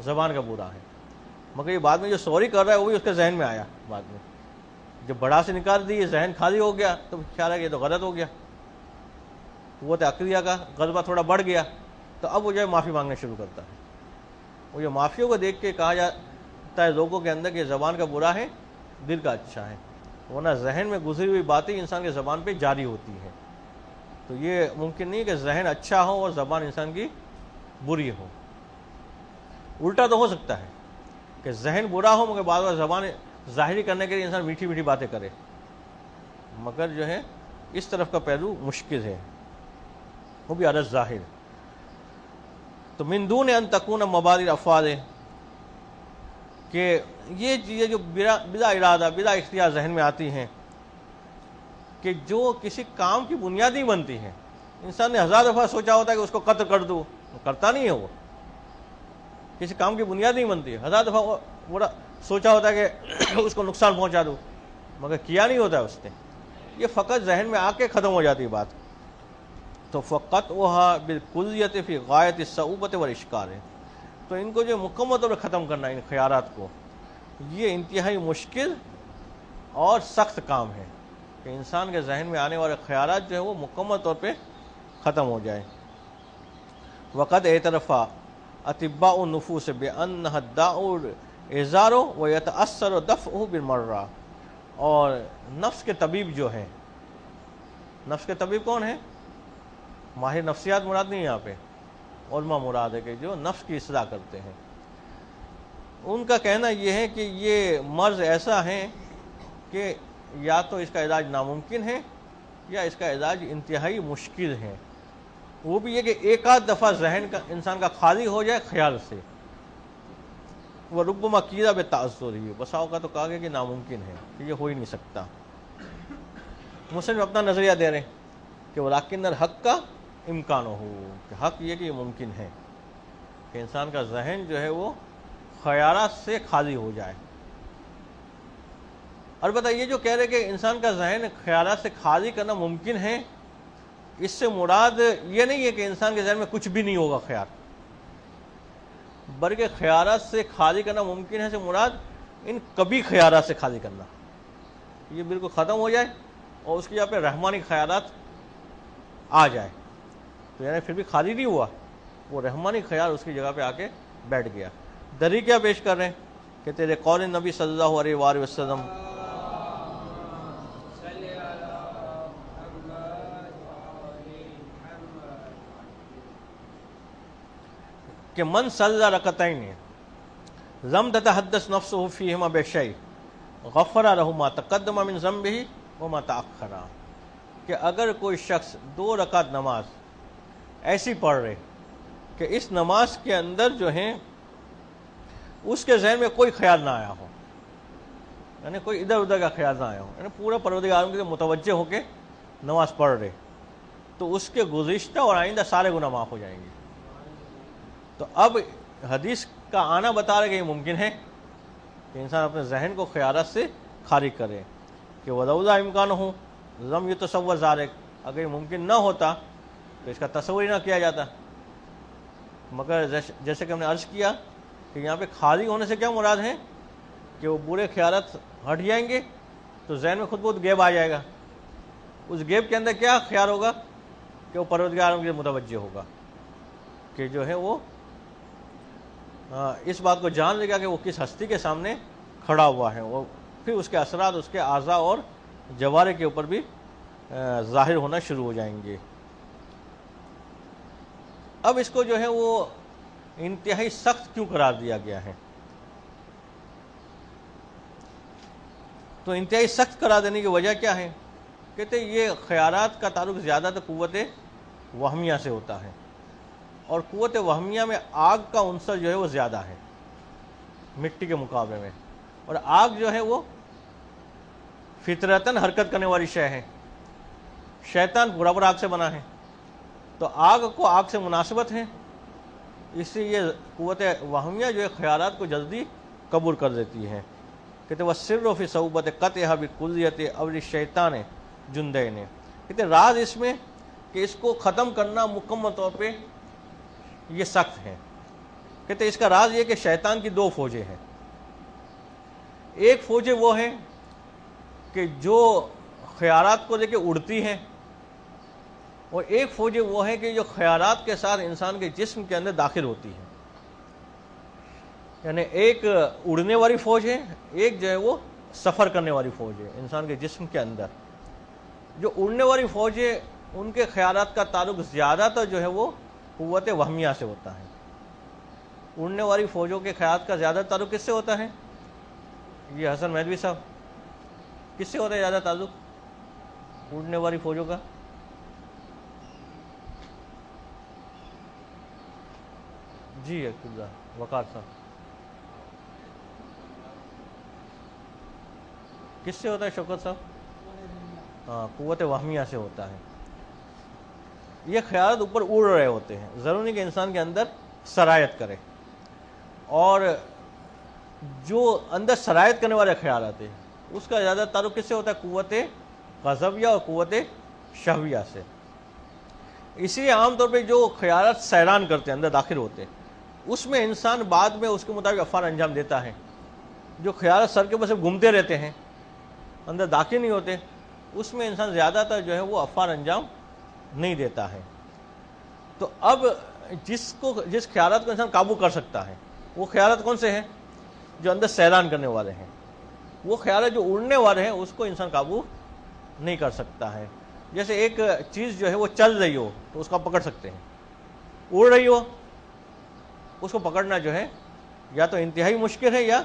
زبان کا برا ہے. مگر یہ بعد میں جو سوری کر رہا ہے وہ بھی اس کے ذہن میں آیا. بعد میں جب بڑا سے نکال دی, ذہن خالی ہو گیا, تو خیال ہے کہ یہ تو غلط ہو گیا, قوت عقلیہ کا غلبہ تھوڑا بڑھ گیا. تو اب وہ جو ہے معافی مانگنا شروع کرتا ہے. وہ یہ معافیوں کو دیکھ کے کہا جاتا ہے لوگوں کے اندر کہ زبان کا برا ہے, دل کا اچھا ہے. ورنہ ذہن میں گزری ہوئی باتیں انسان کے زبان پہ جاری ہوتی ہیں. تو یہ ممکن نہیں کہ ذہن اچھا ہو اور زبان انسان کی بری ہو. الٹا تو ہو سکتا ہے کہ ذہن برا ہو مگر بعض بار زبان ظاہری کرنے کے لیے انسان میٹھی میٹھی باتیں کرے, مگر جو ہے اس طرف کا پہلو مشکل ہے, وہ بھی عرض ظاہر. تو من دون ان تکون مبادر افعال, کہ یہ چیزیں جو بلا ارادہ بلا اختیار ذہن میں آتی ہیں کہ جو کسی کام کی بنیاد نہیں بنتی ہیں. انسان نے 1000 دفعہ سوچا ہوتا ہے کہ اس کو قتل کر دوں, کرتا نہیں ہے. وہ کسی کام کی بنیاد نہیں بنتی ہے. 1000 دفعہ وہ سوچا ہوتا ہے کہ اس کو نقصان پہنچا دوں, مگر کیا نہیں ہوتا ہے اس نے. یہ فقط ذہن میں آ کے ختم ہو جاتی ہے بات. تو فقط وہاں بالکلیت فی غایت الصعوبۃ والاشکال ہے. تو ان کو جو مکمل طور پر ختم کرنا, ان خیالات کو, یہ انتہائی مشکل اور سخت کام ہے کہ انسان کے ذہن میں آنے والے خیالات جو ہے وہ مکمل طور پہ ختم ہو جائیں. وقد اعترف اطباء النفوس بأنها الداء اعزار ويتأثر دفعه بالمرة. اور نفس کے طبیب جو ہیں, نفس کے طبیب کون ہیں؟ ماہر نفسیات مراد نہیں یہاں پہ, علماء مراد ہے کہ جو نفس کی اصلاح کرتے ہیں. ان کا کہنا یہ ہے کہ یہ مرض ایسا ہے کہ یا تو اس کا علاج ناممکن ہے یا اس کا علاج انتہائی مشکل ہے. وہ بھی یہ کہ ایک آدھ دفعہ ذہن کا انسان کا خالی ہو جائے خیال سے. وہ ربما کیدا بے تعذر ہی, بساؤ کا تو کہا گیا کہ ناممکن ہے, کہ یہ ہو ہی نہیں سکتا. مسلم اپنا نظریہ دے رہے ہیں کہ ولیکن الحق کا امکان ہو, کہ حق یہ کہ یہ ممکن ہے کہ انسان کا ذہن جو ہے وہ خیالات سے خالی ہو جائے. البتہ یہ جو کہہ رہے کہ انسان کا ذہن خیالات سے خالی کرنا ممکن ہے, اس سے مراد یہ نہیں ہے کہ انسان کے ذہن میں کچھ بھی نہیں ہوگا خیال. بلکہ خیالات سے خالی کرنا ممکن ہے سے مراد ان کبھی خیالات سے خالی کرنا، یہ بالکل ختم ہو جائے اور اس کی جگہ پہ رحمانی خیالات آ جائے، تو یعنی پھر بھی خالی نہیں ہوا، وہ رحمانی خیال اس کی جگہ پہ آ کے بیٹھ گیا۔ دلیل کیا پیش کر رہے ہیں کہ تیرے قول نبی صلی اللہ علیہ وآلہ وسلم کہ من صلی رکعتین لم تتحدث نفسه فیہما بشیء غفر له ما تقدم من ذنبہ وما تأخر، کہ اگر کوئی شخص 2 رکعت نماز ایسی پڑھ رہے کہ اس نماز کے اندر جو ہیں اس کے ذہن میں کوئی خیال نہ آیا ہو، یعنی کوئی ادھر ادھر کا خیال نہ آیا ہو، یعنی پورا پروردگار کے متوجہ ہو کے نماز پڑھ رہے، تو اس کے گزشتہ اور آئندہ سارے گناہ معاف ہو جائیں گے۔ تو اب حدیث کا آنا بتا رہے کہ یہ ممکن ہے کہ انسان اپنے ذہن کو خیالات سے خارج کرے، کہ ولولا امکان ہو لم یتصور ذالک، اگر یہ ممکن نہ ہوتا تو اس کا تصور ہی نہ کیا جاتا۔ مگر جیسے کہ ہم نے عرض کیا کہ یہاں پہ خالی ہونے سے کیا مراد ہے کہ وہ برے خیالات ہٹ جائیں گے تو ذہن میں خود بہت غیب آ جائے گا، اس غیب کے اندر کیا خیال ہوگا کہ وہ پروردگار کے متوجہ ہوگا، کہ جو ہے وہ اس بات کو جان لے گا کہ وہ کس ہستی کے سامنے کھڑا ہوا ہے، وہ پھر اس کے اثرات اس کے اعضاء اور جوارح کے اوپر بھی ظاہر ہونا شروع ہو جائیں گے۔ اب اس کو جو ہے وہ انتہائی سخت کیوں قرار دیا گیا ہے؟ تو انتہائی سخت قرار دینے کی وجہ کیا ہے؟ کہتے ہیں یہ خیالات کا تعلق زیادہ تر قوت وہمیہ سے ہوتا ہے، اور قوت وہمیہ میں آگ کا عنصر جو ہے وہ زیادہ ہے مٹی کے مقابلے میں، اور آگ جو ہے وہ فطرتاً حرکت کرنے والی شے ہے، شیطان برابر آگ سے بنا ہے، تو آگ کو آگ سے مناسبت ہے، اس سے یہ قوت وہمیہ جو ہے خیالات کو جلدی قبول کر دیتی ہے۔ کہتے ہیں وَالسِّرُّ فِي صَوْبَةِ قَطْعِهَا بِالْكُلِّيَّةِ أَوْ الشَّيْطَانِ جُنْدَيْنِ، کہتے ہیں راز اس میں کہ اس کو ختم کرنا مکمل طور پہ یہ سخت ہے۔ کہتے ہیں اس کا راز یہ کہ شیطان کی 2 فوجیں ہیں، ایک فوجیں وہ ہیں کہ جو خیالات کو لے کے اڑتی ہیں، اور ایک فوجیں وہ ہیں کہ جو خیالات کے ساتھ انسان کے جسم کے اندر داخل ہوتی ہے، یعنی ایک اڑنے والی فوج ہے، ایک جو ہے وہ سفر کرنے والی فوج ہے انسان کے جسم کے اندر۔ جو اڑنے والی فوج ہے ان کے خیالات کا تعلق زیادہ تر جو ہے وہ قوت وہمیہ سے ہوتا ہے۔ اڑنے والی فوجوں کے خیالات کا زیادہ تعلق کس سے ہوتا ہے؟ یہ حسن مہدوی صاحب، کس سے ہوتا ہے زیادہ تعلق اڑنے والی فوجوں کا؟ جی وقار صاحب، کس سے ہوتا ہے شوکت صاحب؟ ہاں، قوت وہمیہ سے ہوتا ہے۔ یہ خیالات اوپر اڑ رہے ہوتے ہیں، ضروری نہیں کہ انسان کے اندر سرایت کرے، اور جو اندر سرایت کرنے والے خیالات ہیں اس کا زیادہ تعلق کس سے ہوتا ہے؟ قوت غضبیہ اور قوت شہویہ سے۔ اسی لیے عام طور پہ جو خیالات سیران کرتے ہیں، اندر داخل ہوتے ہیں، اس میں انسان بعد میں اس کے مطابق افعال انجام دیتا ہے۔ جو خیالات سر کے اوپر سے گھومتے رہتے ہیں، اندر داخل نہیں ہوتے، اس میں انسان زیادہ تر جو ہے وہ افعال انجام نہیں دیتا ہے۔ تو اب جس خیالات کو انسان قابو کر سکتا ہے وہ خیالات کون سے ہیں؟ جو اندر سیران کرنے والے ہیں۔ وہ خیالات جو اڑنے والے ہیں اس کو انسان قابو نہیں کر سکتا ہے۔ جیسے ایک چیز جو ہے وہ چل رہی ہو تو اس کو پکڑ سکتے ہیں، اڑ رہی ہو اس کو پکڑنا جو ہے یا تو انتہائی مشکل ہے یا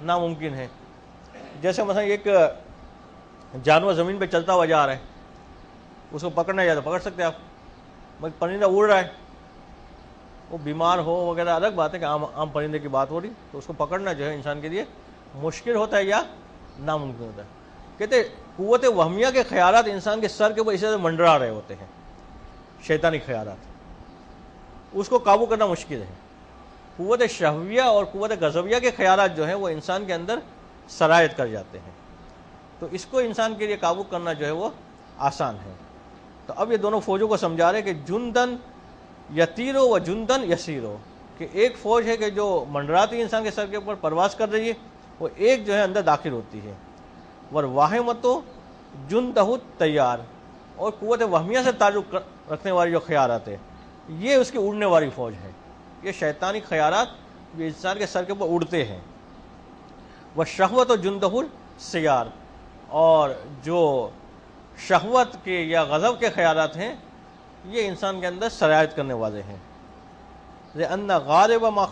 ناممکن ہے۔ جیسے مثلا ایک جانور زمین پہ چلتا ہوا جا رہا ہے، اس کو پکڑنا یا تو پکڑ سکتے ہیں آپ، پرندہ اڑ رہا ہے، وہ بیمار ہو وغیرہ الگ بات ہے کہ عام پرندے کی بات ہو رہی، تو اس کو پکڑنا جو ہے انسان کے لیے مشکل ہوتا ہے یا ناممکن ہوتا ہے۔ کہتے قوت وہمیہ کے خیالات انسان کے سر کے اوپر اسی طرح منڈرا رہے ہوتے ہیں، شیطانی خیالات، اس کو قابو کرنا مشکل ہے۔ قوت شہویہ اور قوت غضبیہ کے خیالات جو ہیں وہ انسان کے اندر سرایت کر جاتے ہیں، تو اس کو انسان کے لیے قابو کرنا جو ہے وہ آسان ہے۔ تو اب یہ دونوں فوجوں کو سمجھا رہے کہ جندن یتیرو و جندن یسیرو، کہ ایک فوج ہے کہ جو منڈراتی انسان کے سر کے اوپر پرواز کر رہی ہے، وہ ایک جو ہے اندر داخل ہوتی ہے. والواہمۃ جندہ تیار، اور قوت وہمیہ سے تعلق رکھنے والی جو خیالات ہے یہ اس کی اڑنے والی فوج ہے. یہ شیطانی خیالات جو انسان کے سر کے اوپر اڑتے ہیں. والشہوۃ جندہ السیار، اور جو شہوت کے یا غضب کے خیالات ہیں یہ انسان کے اندر سرایت کرنے والے ہیں. لأن غالب ما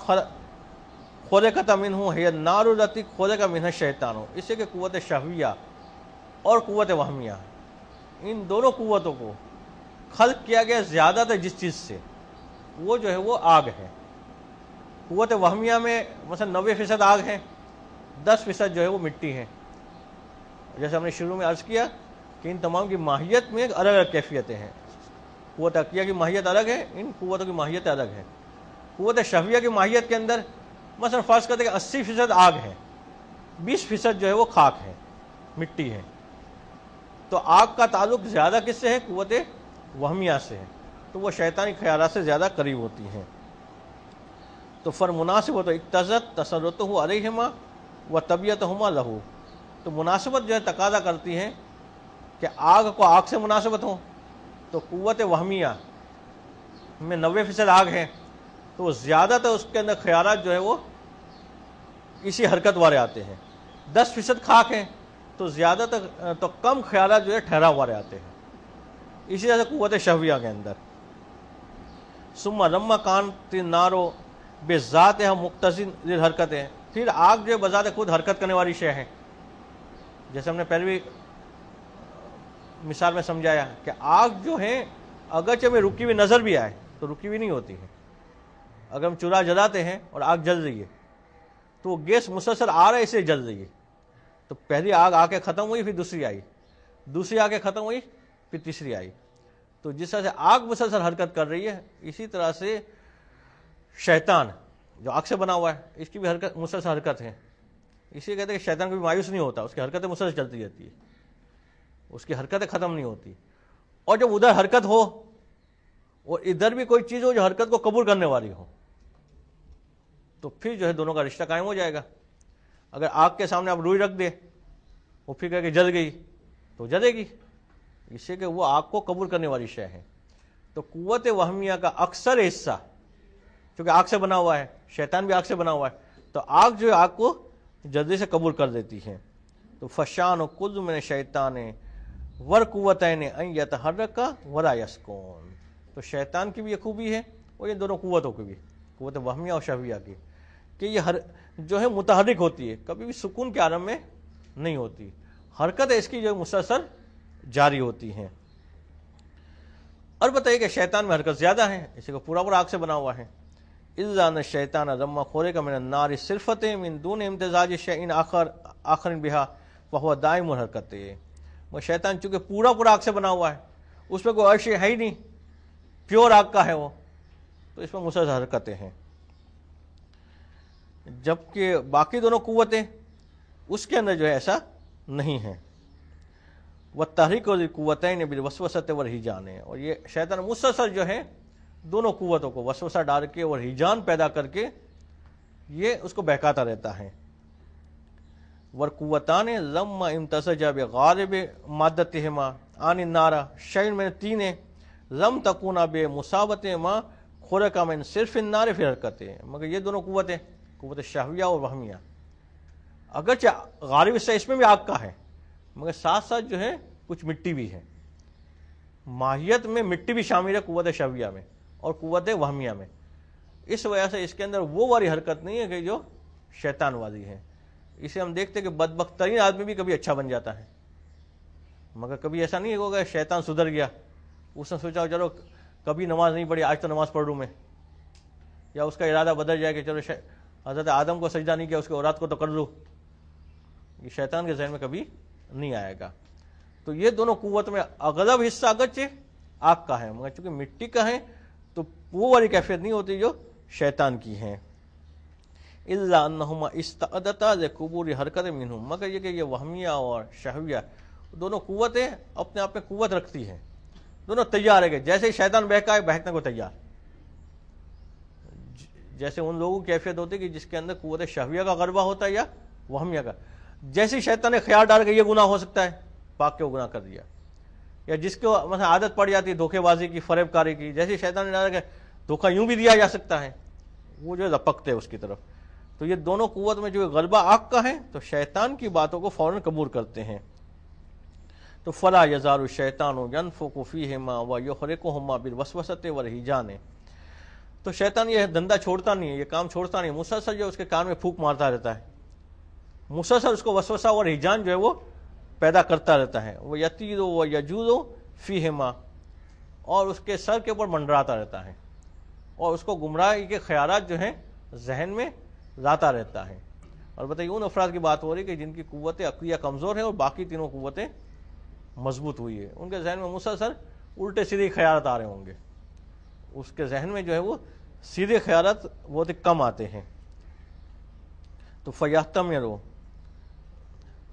خلقت منہ ہے النار التي خلق منها الشیطان، اس سے کہ قوت شہویہ اور قوت وہمیہ ان دونوں قوتوں کو خلق کیا گیا زیادہ تر جس چیز سے، وہ جو ہے وہ آگ ہے. قوت وہمیہ میں مثلا 90% آگ ہے، 10% جو ہے وہ مٹی ہے. جیسے ہم نے شروع میں عرض کیا کہ ان تمام کی ماہیت میں الگ الگ کیفیتیں ہیں. قوت عقلیہ کی ماہیت الگ ہے، ان قوتوں کی ماہیت الگ ہے. قوت شہویہ کی ماہیت کے اندر مثلا فرض کرتے کہ 80% آگ ہے، 20% جو ہے وہ خاک ہے، مٹی ہے. تو آگ کا تعلق زیادہ کس سے ہے؟ قوت وہمیہ سے ہے، تو وہ شیطانی خیالات سے زیادہ قریب ہوتی ہیں. تو فرمناسبت اقتضت تسلطہ علیہما و طبیعتہما لہو، تو مناسبت جو ہے تقاضا کرتی ہے کہ آگ کو آگ سے مناسبت ہو. تو قوت وہمیہ میں 90% آگ ہے، تو زیادہ تر اس کے اندر خیالات جو ہے وہ اسی حرکت والے آتے ہیں. 10% خاک ہیں تو زیادہ تر تو کم خیالات جو ہے ٹھہراؤ والے آتے ہیں. اسی طرح سے قوت شہویہ کے اندر ثم لما کانت النار بذاتها مقتضی للحرکت ہے، پھر آگ جو ہے بذات خود حرکت کرنے والی شے ہے. جیسے ہم نے پہلے مثال میں سمجھایا کہ آگ جو ہے اگرچہ میں رکی ہوئی نظر بھی آئے تو رکی ہوئی نہیں ہوتی ہے. اگر ہم چولہا جلاتے ہیں اور آگ جل رہی ہے تو وہ گیس مسلسل آ رہا ہے، اسے جل رہی ہے. تو پہلی آگ آ کے ختم ہوئی، پھر دوسری آئی، دوسری آ کے ختم ہوئی، پھر تیسری آئی. تو جس طرح سے آگ مسلسل حرکت کر رہی ہے، اسی طرح سے شیطان جو آگ سے بنا ہوا ہے اس کی بھی حرکت مسلسل حرکت ہے. اسی کہتے ہیں کہ شیطان کبھی مایوس نہیں ہوتا، اس کی حرکتیں مسلسل چلتی رہتی ہے، اس کی حرکتیں ختم نہیں ہوتی. اور جب ادھر حرکت ہو اور ادھر بھی کوئی چیز ہو جو حرکت کو قبول کرنے والی ہو تو پھر جو ہے دونوں کا رشتہ قائم ہو جائے گا. اگر آگ کے سامنے آپ روئی رکھ دے، وہ پھر کہہ کے جل گئی تو جلے گی، اس سے کہ وہ آگ کو قبول کرنے والی شے ہے. تو قوت وہمیہ کا اکثر حصہ چونکہ آگ سے بنا ہوا ہے، شیطان بھی آگ سے بنا ہوا ہے، تو آگ جو ہے آگ کو جلدی سے قبول کر دیتی ہے. تو فشان و کل من شیطان ور قوتین ان یتحرک ولا یسکون، تو شیطان کی بھی یہ خوبی ہے اور یہ دونوں قوتوں کی بھی، قوت وہمیہ اور شہویہ کی، کہ یہ جو ہے متحرک ہوتی ہے، کبھی بھی سکون کے عالم میں نہیں ہوتی. حرکت اس کی جو مسلسل جاری ہوتی ہیں. اور بتائیے کہ شیطان میں حرکت زیادہ ہے، اسی کو پورا پورا آگ سے بنا ہوا ہے. الا ان الشیطان لما خلق من النار صرفت من دون امتزاج شیء آخر بها فهو دائم الحرکت. وہ شیطان چونکہ پورا پورا آگ سے بنا ہوا ہے، اس میں کوئی اور شے ہے ہی نہیں، پیور آگ کا ہے وہ، تو اس میں مسلسل حرکتیں ہیں. جبکہ باقی دونوں قوتیں اس کے اندر جو ہے ایسا نہیں ہے. والتحریک القوتین بالوسوسۃ والہیجان، اور یہ شیطان مسلسل جو ہے دونوں قوتوں کو وسوسہ ڈال کے اور ہیجان پیدا کر کے یہ اس کو بہکاتا رہتا ہے. والقوتان لما امتزجا بغالب مادتهما عن النار شیء من الطین لم تکونا بمساوۃ ما خلق من صرف النار فی حرکت. مگر یہ دونوں قوتیں، قوت شہویہ اور وہمیہ، اگرچہ غالب حصہ اس میں بھی آگ کا ہے مگر ساتھ ساتھ جو ہے کچھ مٹی بھی ہے. ماہیت میں مٹی بھی شامل ہے قوت شہویہ میں اور قوت وہمیہ میں. اس وجہ سے اس کے اندر وہ والی حرکت نہیں ہے کہ جو شیطان والی ہے. اسے ہم دیکھتے کہ بدبخت ترین آدمی بھی کبھی اچھا بن جاتا ہے، مگر کبھی ایسا نہیں ہوگا شیطان سدھر گیا، اس نے سوچا چلو کبھی نماز نہیں پڑھی آج تو نماز پڑھ لوں میں، یا اس کا ارادہ بدل جائے کہ چلو حضرت آدم کو سجدہ نہیں کیا اس کے اولاد کو تو کر لوں. یہ شیطان کے ذہن میں کبھی نہیں آئے گا. تو یہ دونوں قوت میں اغلب حصہ اگرچہ آگ کا ہے مگر چونکہ مٹی کا ہے تو وہ والی کیفیت نہیں ہوتی جو شیطان کی ہے. الا انہما استعدتا لقبول حرکت منہم، مگر یہ کہ یہ وہمیہ اور شہویہ دونوں قوتیں اپنے آپ میں قوت رکھتی ہیں، دونوں تیار ہے کہ جیسے ہی شیطان بہکائے بہکنے کو تیار. جیسے ان لوگوں کی کیفیت ہوتی ہے کہ جس کے اندر قوت شہویہ کا غلبہ ہوتا ہے یا وہمیہ کا. جیسے شیطان نے خیال ڈال کے یہ گناہ ہو سکتا ہے، پاک کے وہ گناہ کر دیا. یا جس کو مثلا عادت پڑ جاتی ہے دھوکے بازی کی، فریب کاری کی، جیسے شیطان نے ڈالا کہ دھوکہ یوں بھی دیا جا سکتا ہے، وہ جو لپکتے اس کی طرف. تو یہ دونوں قوت میں جو غلبہ آگ کا ہے تو شیطان کی باتوں کو فوراً قبول کرتے ہیں. تو فلا یزال الشیطان ینفخ فیہما ویخرقہما بالوسوسۃ والہیجان. تو شیطان یہ دندہ چھوڑتا نہیں ہے، یہ کام چھوڑتا نہیں، مسلسل جو اس کے کان میں پھونک مارتا رہتا ہے، مسلسل اس کو وسوسہ اور ہیجان جو ہے وہ پیدا کرتا رہتا ہے. وہ یتیر و یجوز فیہما، اور اس کے سر کے اوپر منڈراتا رہتا ہے اور اس کو گمراہی کے خیالات جو ہیں ذہن میں لاتا رہتا ہے. اور بتائیے ان افراد کی بات ہو رہی ہے کہ جن کی قوت عقلیہ کمزور ہے اور باقی تینوں قوتیں مضبوط ہوئی ہے، ان کے ذہن میں مسلسل الٹے سیدھے خیالات آ رہے ہوں گے، اس کے ذہن میں جو ہے وہ سیدھے خیالات بہت کم آتے ہیں. تو فیحتمل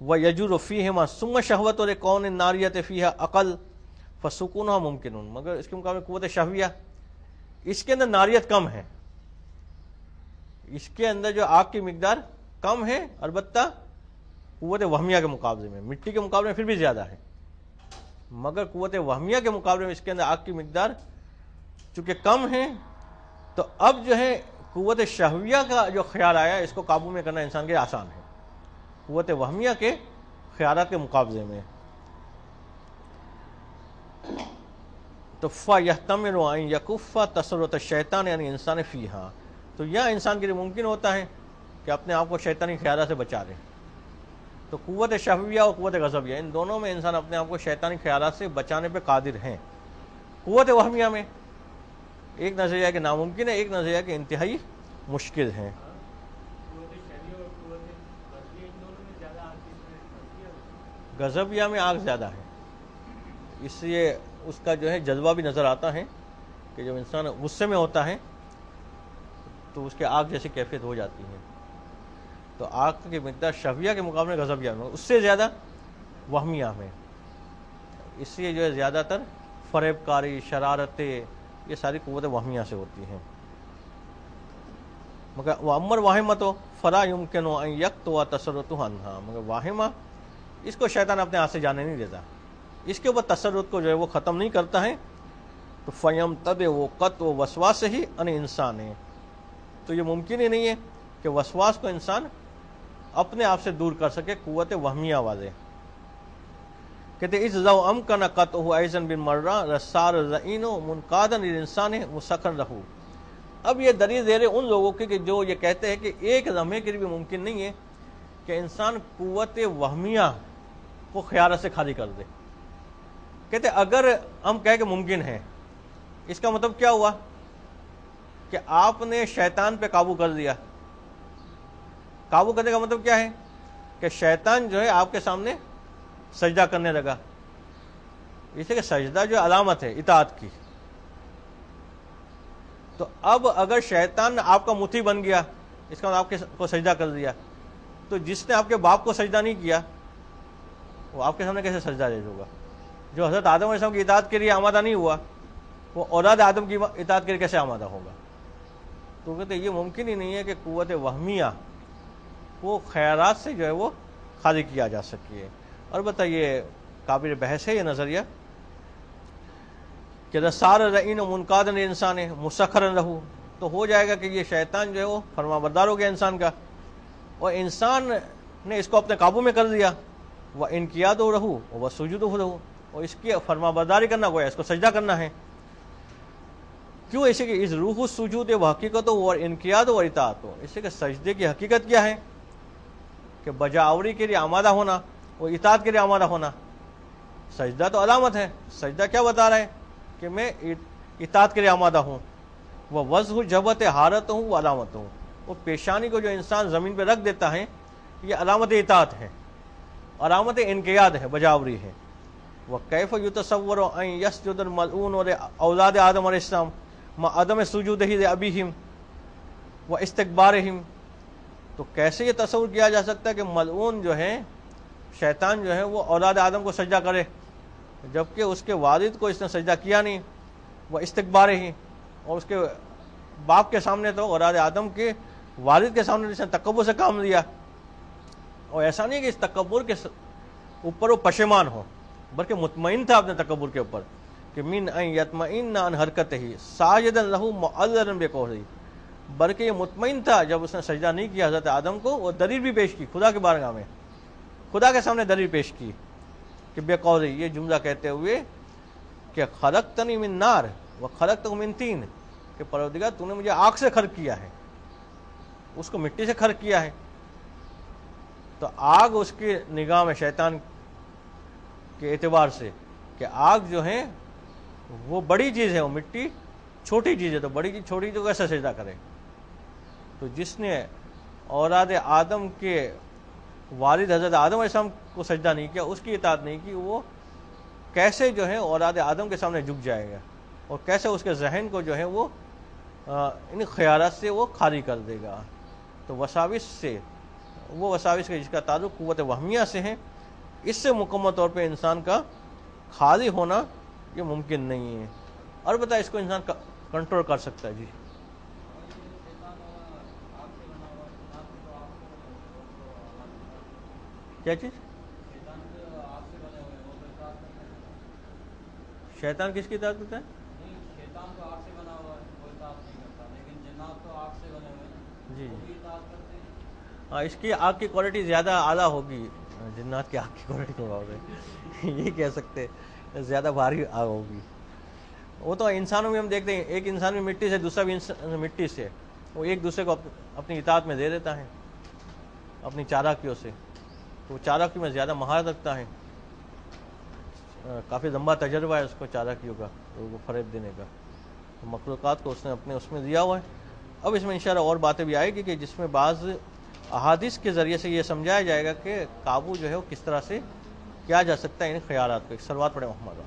ویجر فیہما ثم شہوت اور کون ناریت فیہا اقل فسکونہا ممکن. مگر اس کے مقابلے قوت شہویہ اس کے اندر ناریت کم ہے، اس کے اندر جو آگ کی مقدار کم ہے، البتہ قوت وہمیہ کے مقابلے میں، مٹی کے مقابلے میں پھر بھی زیادہ ہے، مگر قوت وہمیہ کے مقابلے میں اس کے اندر آگ کی مقدار چونکہ کم ہے. تو اب جو ہے قوت شہویہ کا جو خیال آیا اس کو قابو میں کرنا انسان کے لیے آسان ہے قوت وہمیہ کے خیالات کے مقابلے میں. تو فَيَحْتَمِلُ أَن يَكُفَّ تَسَلُّطَ الشَّيْطَانِ عَنِ الْإِنسَانِ فِيهَا. تو یہ انسان کے لیے ممکن ہوتا ہے کہ اپنے آپ کو شیطانی خیالات سے بچا لے. تو قوت شہویہ اور قوت غضبیہ ان دونوں میں انسان اپنے آپ کو شیطانی خیالات سے بچانے پہ قادر ہیں. قوت وہمیہ میں ایک نظریہ کہ ناممکن ہے، ایک نظریہ کہ انتہائی مشکل ہے. غضبیہ میں آگ زیادہ ہے، اس لیے اس کا جو ہے جذبہ بھی نظر آتا ہے کہ جب انسان غصے میں ہوتا ہے تو اس کے آگ جیسی کیفیت ہو جاتی ہے. تو آگ کی مقدار شہویہ کے مقابلے غضبیہ میں اس سے زیادہ وہمیہ میں، اس لیے جو ہے زیادہ تر فریب کاری، شرارتیں، یہ ساری قوت وہمیہ سے ہوتی ہیں. مگر وَأَمَّا الْوَاہِمَةُ فَلَا يُمْكِنُ أَن يَقْطُعَ تَسَلُّطُهُ عَنْهَا. مگر واہمہ اس کو شیطان اپنے ہاتھ سے جانے نہیں دیتا، اس کے اوپر تسلط کو جو ہے وہ ختم نہیں کرتا ہے. تو فَيَمْتَبِعُ قَطْعُ وَسْوَاسِهِ عَنِ الْإِنسَانِ. تو یہ ممکن ہی نہیں ہے کہ وسواس کو انسان اپنے آپ سے دور کر سکے قوت وہمیہ والے. کہتے اِذْ لَوْ أَمْكَنَ قَطْعُهُ أَيْضًا بِالْمَرَّةِ لَصَارَ الظَّعِينُ مُنْقَادًا لِلْإِنسَانِ مُسَخًّرًا لَهُ. اب یہ دلیل دے رہے ان لوگوں کی کہ جو یہ کہتے ہیں کہ ایک لمحے کے لیے بھی ممکن نہیں ہے کہ انسان قوت وہمیہ کو خیالات سے خالی کر دے. کہتے اگر ہم کہیں کہ ممکن ہے، اس کا مطلب کیا ہوا کہ آپ نے شیطان پہ قابو کر دیا. قابو کرنے کا مطلب کیا ہے کہ شیطان جو ہے آپ کے سامنے سجدہ کرنے لگا. اس لیے کہ سجدہ جو علامت ہے اطاعت کی. تو اب اگر شیطان آپ کا مطیع بن گیا، اس کا آپ کو سجدہ کر دیا، تو جس نے آپ کے باپ کو سجدہ نہیں کیا وہ آپ کے سامنے کیسے سجدہ دے ہوگا؟ جو حضرت آدم علیہ السلام کی اطاعت کے لیے آمادہ نہیں ہوا وہ اولاد آدم کی اطاعت کے لیے کیسے آمادہ ہوگا؟ تو کہتے یہ ممکن ہی نہیں ہے کہ قوت وہمیہ وہ خیالات سے جو ہے وہ خالی کیا جا سکے. اور بتائیے قابل بحث ہے یہ نظریہ کہ لَصَارَ الظَّعِينُ مُنْقَادًا لِلْإِنسَانِ مُسَخًّرًا لَهُ. تو ہو جائے گا کہ یہ شیطان جو ہے وہ فرما بردار ہو گیا انسان کا، اور انسان نے اس کو اپنے قابو میں کر دیا. وَإِنْقِيَادُهُ لَهُ وَسُجُودُهُ لَهُ. اور اس کی فرما برداری کرنا گویا اس کو سجدہ کرنا ہے. کیوں؟ ایسے کہ اس روح السجود و حقیقت و انقیاد و اطاعت ہو. اس سے کہ سجدے کی حقیقت کیا ہے کہ بجاوری کے لیے آمادہ ہونا اور اطاعت کے لیے آمادہ ہونا. سجدہ تو علامت ہے، سجدہ کیا بتا رہا ہے کہ میں اطاعت کے لیے آمادہ ہوں. وہ وضع جبت حارت ہوں وہ علامت ہوں. وہ پیشانی کو جو انسان زمین پہ رکھ دیتا ہے یہ علامت اطاعت ہے، علامت انقیاد ہے، بجاوری ہے. وَكَيْفَ يُتَصَوَّرُ أَن يَسْجُدَ الْمَلْعُونُ لِأَوْلَادِ آدَمَ عَلَيْهِ السَّلَامِ مَعَ عَدَمِ سُجُودِهِ لِأَبِيهِمْ وَاسْتِكْبَارِهِمْ. تو کیسے یہ تصور کیا جا سکتا ہے کہ ملعون جو ہے شیطان جو ہے وہ اولاد آدم کو سجدہ کرے جبکہ اس کے والد کو اس نے سجدہ کیا نہیں. وہ استکبار ہی، اور اس کے باپ کے سامنے تو اولاد آدم کے والد کے سامنے جس نے تکبر سے کام لیا، اور ایسا نہیں کہ اس تکبر کے اوپر وہ پشیمان ہو، بلکہ مطمئن تھا اپنے تکبر کے اوپر کہ من ان یطمئن عن حرکتہ ساجدا لہ معذرا بقولہ، بلکہ یہ مطمئن تھا جب اس نے سجدہ نہیں کیا حضرت آدم کو، وہ دلیل بھی پیش کی خدا کے بارگاہ میں، خدا کے سامنے دلیل پیش کی کہ بقولہ، یہ جملہ کہتے ہوئے کہ خلقتنی من نار وخلقتہ من طین، کہ پروردگار تو نے مجھے آگ سے خلق کیا ہے، اس کو مٹی سے خلق کیا ہے۔ تو آگ اس کی نگاہ میں شیطان کے اعتبار سے کہ آگ جو ہے وہ بڑی چیز ہے، وہ مٹی چھوٹی چیز ہے، تو بڑی چیز چھوٹی تو کیسے سجدہ کرے؟ تو جس نے اولاد آدم کے والد حضرت آدم علیہ السلام کو سجدہ نہیں کیا، اس کی اطاعت نہیں کی، وہ کیسے جو ہے اولاد آدم کے سامنے جھک جائے گا، اور کیسے اس کے ذہن کو جو ہے وہ ان خیالات سے وہ خالی کر دے گا۔ تو وساوس سے، وہ وساوس کا جس کا تعلق قوت وہمیہ سے ہے، اس سے مکمل طور پہ انسان کا خالی ہونا یہ ممکن نہیں ہے، البتہ اس کو انسان کنٹرول کر سکتا ہے۔ جی کیا چیز؟ شیطان کس کی اطاعت کرتا ہے؟ شیطان تو آگ سے بنا ہوا ہے، وہ اطاعت نہیں کرتا، لیکن جنات تو آگ سے بنے ہوئے ہیں، جی وہ بھی اطاعت کرتے ہیں۔ ہاں، اس کی آگ کی کوالٹی زیادہ اعلیٰ ہوگی، جنات کی آگ کی کوالٹی کیا ہوگی یہ کہہ سکتے زیادہ بھاری آگ ہوگی۔ وہ تو انسانوں میں ہم دیکھتے ہیں، ایک انسان بھی مٹی سے، دوسرا بھی مٹی سے، وہ ایک دوسرے کو اپنی اطاعت میں دے دیتا ہے اپنی چالاکیوں سے، تو وہ چالاکی میں زیادہ مہارت رکھتا ہے، کافی لمبا تجربہ ہے اس کو چالاکیوں کا، لوگوں کو فریب دینے کا، تو مخلوقات کو اس نے اپنے اس میں دیا ہوا ہے۔ اب اس میں انشاءاللہ اور باتیں بھی آئے گی کہ جس میں بعض احادیث کے ذریعے سے یہ سمجھایا جائے گا کہ قابو جو ہے وہ کس طرح سے کیا جا سکتا ہے ان خیالات کو۔ ایک صلوات پڑھیں محمد۔